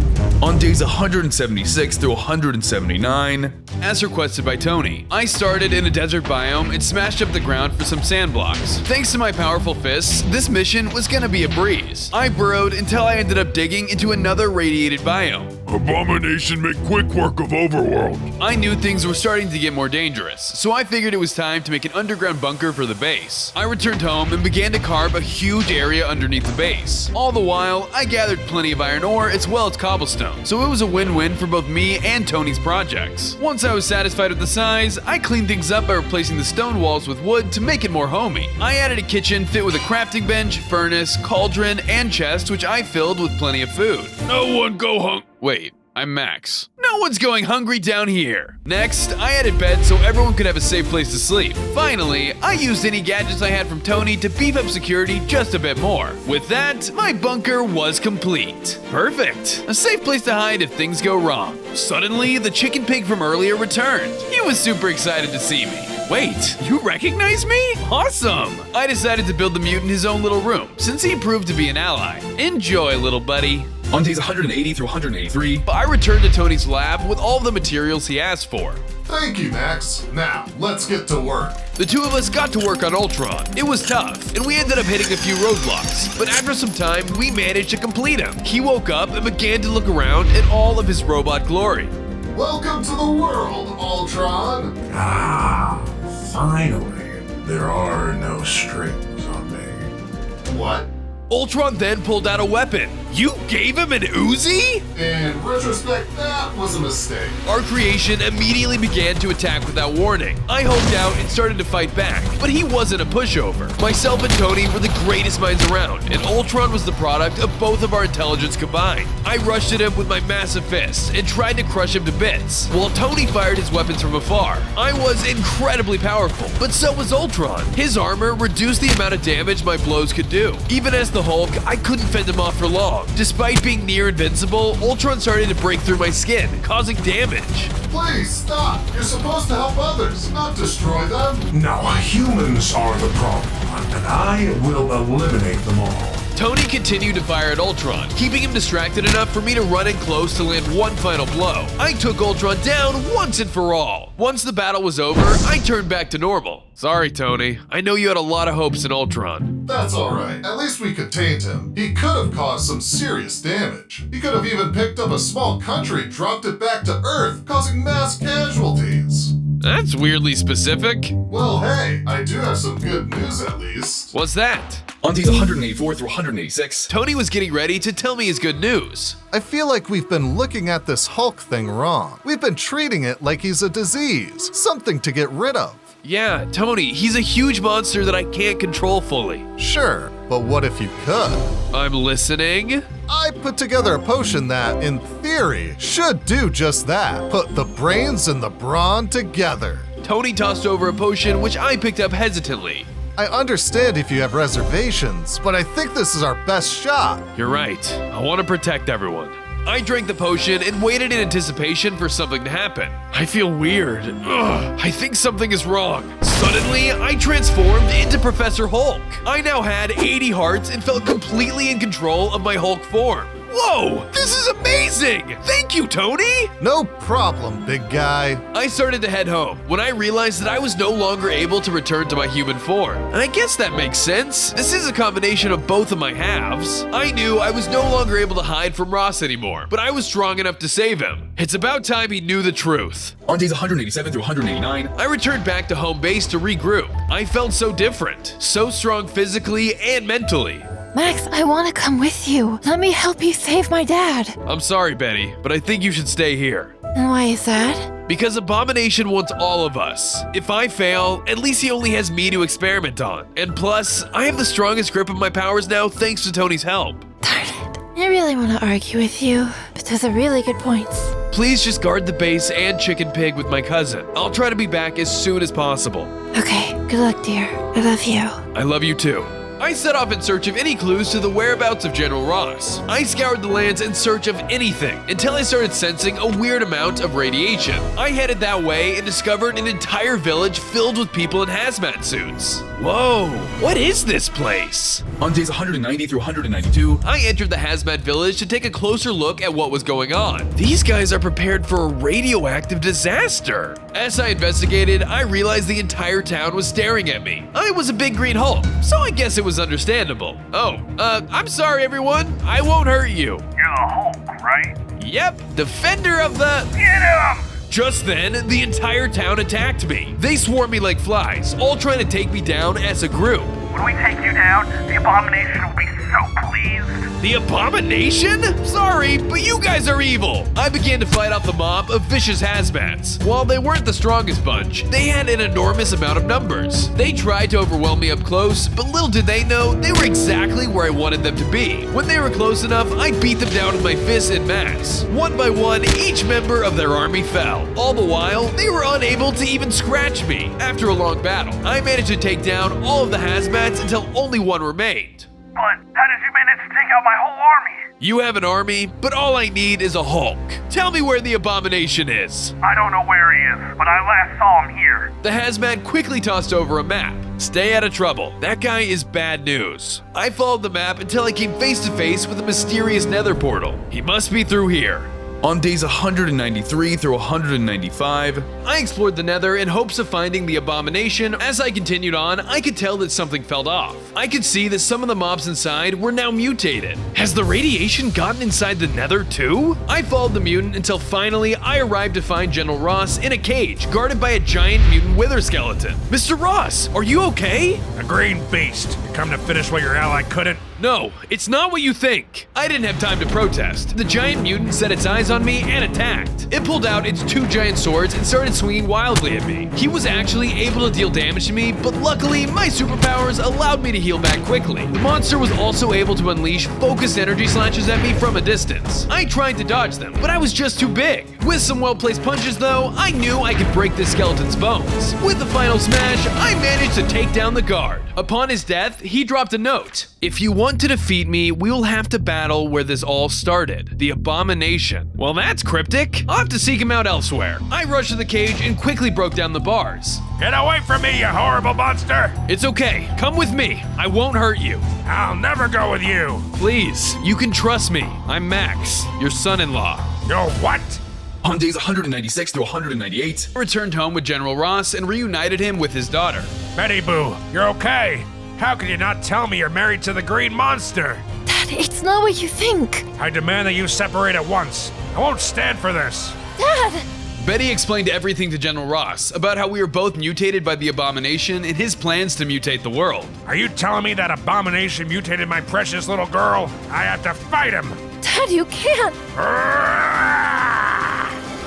On days 176 through 179, as requested by Tony, I started in a desert biome and smashed up the ground for some sand blocks. Thanks to my powerful fists, this mission was gonna be a breeze. I burrowed until I ended up digging into another radiated biome. Abomination make quick work of Overworld. I knew things were starting to get more dangerous, so I figured it was time to make an underground bunker for the base. I returned home and began to carve a huge area underneath the base. All the while, I gathered plenty of iron ore as well as cobblestone, so it was a win-win for both me and Tony's projects. Once I was satisfied with the size, I cleaned things up by replacing the stone walls with wood to make it more homey. I added a kitchen fit with a crafting bench, furnace, cauldron, and chest, which I filled with plenty of food. No one go hungry. Wait, I'm Max. No one's going hungry down here. Next, I added beds so everyone could have a safe place to sleep. Finally, I used any gadgets I had from Tony to beef up security just a bit more. With that, my bunker was complete. Perfect. A safe place to hide if things go wrong. Suddenly, the chicken pig from earlier returned. He was super excited to see me. Wait, you recognize me? Awesome! I decided to build the mutant his own little room, since he proved to be an ally. Enjoy, little buddy. On days 180 through 183, I returned to Tony's lab with all the materials he asked for. Thank you, Max. Now, let's get to work. The two of us got to work on Ultron. It was tough, and we ended up hitting a few roadblocks. But after some time, we managed to complete him. He woke up and began to look around in all of his robot glory. Welcome to the world, Ultron. Ah, finally. There are no strings on me. What? Ultron then pulled out a weapon. You gave him an Uzi? In retrospect, that was a mistake. Our creation immediately began to attack without warning. I hulked out and started to fight back, but he wasn't a pushover. Myself and Tony were the greatest minds around, and Ultron was the product of both of our intelligence combined. I rushed at him with my massive fists and tried to crush him to bits, while Tony fired his weapons from afar. I was incredibly powerful, but so was Ultron. His armor reduced the amount of damage my blows could do. Even as the the Hulk, I couldn't fend him off for long. Despite being near invincible, Ultron started to break through my skin, causing damage. Please stop. You're supposed to help others, not destroy them. No, humans are the problem, and I will eliminate them all. Tony continued to fire at Ultron, keeping him distracted enough for me to run in close to land one final blow. I took Ultron down once and for all. Once the battle was over, I turned back to normal. Sorry, Tony. I know you had a lot of hopes in Ultron. That's alright. At least we contained him. He could have caused some serious damage. He could have even picked up a small country and dropped it back to Earth, causing mass casualties. That's weirdly specific. Well, hey, I do have some good news at least. What's that? On days 184 through 186. Tony was getting ready to tell me his good news. I feel like we've been looking at this Hulk thing wrong. We've been treating it like he's a disease, something to get rid of. Yeah, Tony, he's a huge monster that I can't control fully. Sure, but what if you could? I'm listening. I put together a potion that, in theory, should do just that. Put the brains and the brawn together. Tony tossed over a potion which I picked up hesitantly. I understand if you have reservations, but I think this is our best shot. You're right. I want to protect everyone. I drank the potion and waited in anticipation for something to happen. I feel weird. Ugh, I think something is wrong. Suddenly, I transformed into Professor Hulk. I now had 80 hearts and felt completely in control of my Hulk form. Whoa, this is amazing! Thank you, Tony! No problem, big guy. I started to head home when I realized that I was no longer able to return to my human form. And I guess that makes sense. This is a combination of both of my halves. I knew I was no longer able to hide from Ross anymore, but I was strong enough to save him. It's about time he knew the truth. On days 187 through 189. I returned back to home base to regroup. I felt so different, so strong physically and mentally. Max, I want to come with you. Let me help you save my dad. I'm sorry, Betty, but I think you should stay here. And why is that? Because Abomination wants all of us. If I fail, at least he only has me to experiment on. And plus, I have the strongest grip of my powers now thanks to Tony's help. Darn it. I really want to argue with you, but those are really good points. Please just guard the base and Chicken Pig with my cousin. I'll try to be back as soon as possible. Okay, good luck, dear. I love you. I love you too. I set off in search of any clues to the whereabouts of General Ross. I scoured the lands in search of anything until I started sensing a weird amount of radiation. I headed that way and discovered an entire village filled with people in hazmat suits. Whoa, what is this place? On days 190 through 192. I entered the hazmat village to take a closer look at what was going on. These guys are prepared for a radioactive disaster. As I investigated, I realized the entire town was staring at me. I was a big green Hulk, so I guess it was understandable. I'm sorry everyone, I won't hurt you. You're the Hulk, right? Yep, defender of the— Get him! Just then, the entire town attacked me. They swarmed me like flies, all trying to take me down as a group. When we take you down, the Abomination will be so pleased. The Abomination? Sorry, but you guys are evil. I began to fight off the mob of vicious hazmats. While they weren't the strongest bunch, they had an enormous amount of numbers. They tried to overwhelm me up close, but little did they know they were exactly where I wanted them to be. When they were close enough, I beat them down with my fists en masse. One by one, each member of their army fell. All the while, they were unable to even scratch me. After a long battle, I managed to take down all of the hazmats until only one remained. But how did you manage to take out my whole army? You have an army, but all I need is a Hulk. Tell me where the Abomination is. I don't know where he is, but I last saw him here. The hazmat quickly tossed over a map. Stay out of trouble. That guy is bad news. I followed the map until I came face to face with a mysterious nether portal. He must be through here. On days 193 through 195, I explored the nether in hopes of finding the Abomination. As I continued on, I could tell that something fell off. I could see that some of the mobs inside were now mutated. Has the radiation gotten inside the nether too? I followed the mutant until finally I arrived to find General Ross in a cage guarded by a giant mutant wither skeleton. Mr. Ross, are you okay? A green beast. You come to finish what your ally couldn't? No, it's not what you think. I didn't have time to protest. The giant mutant set its eyes eyes on me and attacked. It pulled out its 2 giant swords and started swinging wildly at me. He was actually able to deal damage to me, but luckily my superpowers allowed me to heal back quickly. The monster was also able to unleash focused energy slashes at me from a distance. I tried to dodge them, but I was just too big. With some well-placed punches though, I knew I could break this skeleton's bones. With the final smash, I managed to take down the guard. Upon his death, he dropped a note. If you want to defeat me, we will have to battle where this all started, the Abomination. Well, that's cryptic. I'll have to seek him out elsewhere. I rushed to the cage and quickly broke down the bars. Get away from me, you horrible monster! It's okay. Come with me. I won't hurt you. I'll never go with you. Please, you can trust me. I'm Max, your son-in-law. Your what? On days 196 through 198, I returned home with General Ross and reunited him with his daughter. Betty Boo, you're okay. How can you not tell me you're married to the Green Monster? Dad, it's not what you think. I demand that you separate at once. I won't stand for this. Dad! Betty explained everything to General Ross about how we were both mutated by the Abomination and his plans to mutate the world. Are you telling me that Abomination mutated my precious little girl? I have to fight him! Dad, you can't!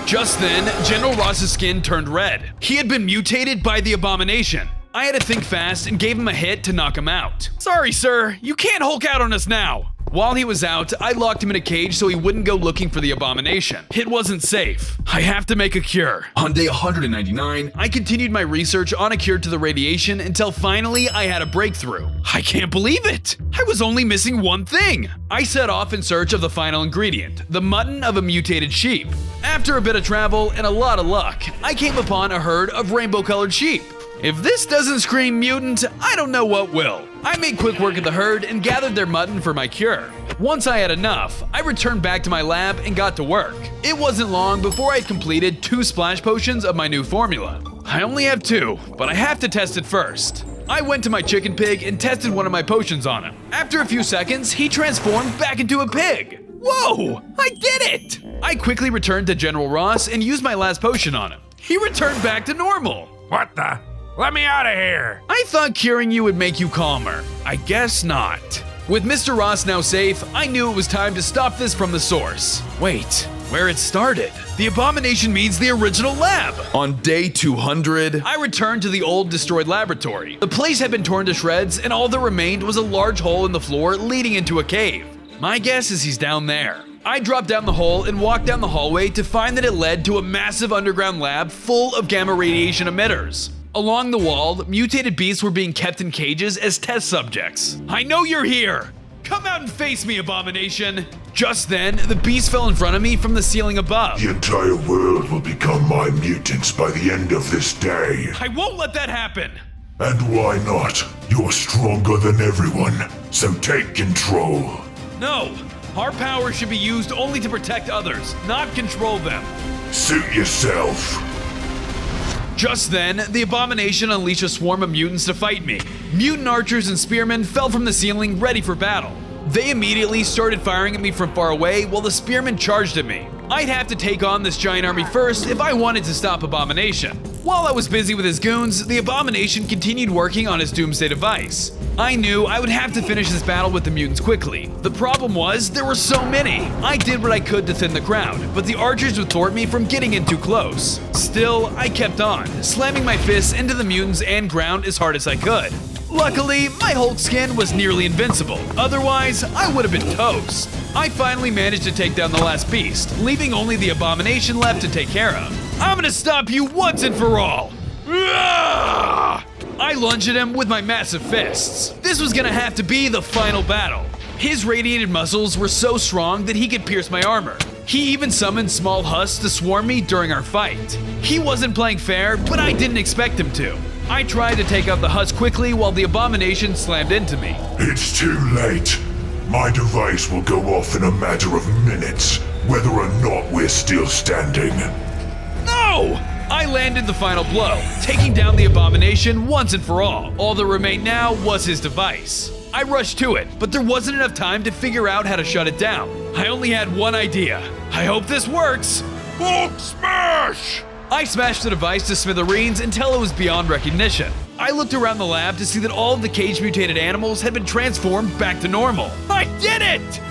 Just then, General Ross's skin turned red. He had been mutated by the Abomination. I had to think fast and gave him a hit to knock him out. Sorry, sir, you can't Hulk out on us now. While he was out, I locked him in a cage so he wouldn't go looking for the Abomination. It wasn't safe. I have to make a cure. On day 199, I continued my research on a cure to the radiation until finally I had a breakthrough. I can't believe it! I was only missing one thing. I set off in search of the final ingredient, the mutton of a mutated sheep. After a bit of travel and a lot of luck, I came upon a herd of rainbow-colored sheep. If this doesn't scream mutant, I don't know what will. I made quick work of the herd and gathered their mutton for my cure. Once I had enough, I returned back to my lab and got to work. It wasn't long before I had completed 2 splash potions of my new formula. I only have 2, but I have to test it first. I went to my chicken pig and tested one of my potions on him. After a few seconds, he transformed back into a pig. Whoa! I did it! I quickly returned to General Ross and used my last potion on him. He returned back to normal. What the? Let me out of here! I thought curing you would make you calmer. I guess not. With Mr. Ross now safe, I knew it was time to stop this from the source. Wait, where it started? The Abomination means the original lab! On day 200, I returned to the old destroyed laboratory. The place had been torn to shreds and all that remained was a large hole in the floor leading into a cave. My guess is he's down there. I dropped down the hole and walked down the hallway to find that it led to a massive underground lab full of gamma radiation emitters. Along the wall, mutated beasts were being kept in cages as test subjects. I know you're here! Come out and face me, Abomination! Just then, the beast fell in front of me from the ceiling above. The entire world will become my mutants by the end of this day. I won't let that happen! And why not? You're stronger than everyone, so take control. No! Our power should be used only to protect others, not control them. Suit yourself. Just then, the Abomination unleashed a swarm of mutants to fight me. Mutant archers and spearmen fell from the ceiling ready for battle. They immediately started firing at me from far away while the spearmen charged at me. I'd have to take on this giant army first if I wanted to stop Abomination. While I was busy with his goons, the Abomination continued working on his doomsday device. I knew I would have to finish this battle with the mutants quickly. The problem was, there were so many. I did what I could to thin the crowd, but the archers would thwart me from getting in too close. Still, I kept on, slamming my fists into the mutants and ground as hard as I could. Luckily, my Hulk skin was nearly invincible. Otherwise, I would have been toast. I finally managed to take down the last beast, leaving only the Abomination left to take care of. I'm gonna stop you once and for all! I lunged at him with my massive fists. This was gonna have to be the final battle. His radiated muscles were so strong that he could pierce my armor. He even summoned small husks to swarm me during our fight. He wasn't playing fair, but I didn't expect him to. I tried to take out the husks quickly while the Abomination slammed into me. It's too late. My device will go off in a matter of minutes, whether or not we're still standing. No! I landed the final blow, taking down the Abomination once and for all. All that remained now was his device. I rushed to it, but there wasn't enough time to figure out how to shut it down. I only had one idea. I hope this works. Hulk smash! I smashed the device to smithereens until it was beyond recognition. I looked around the lab to see that all of the cage-mutated animals had been transformed back to normal. I did it!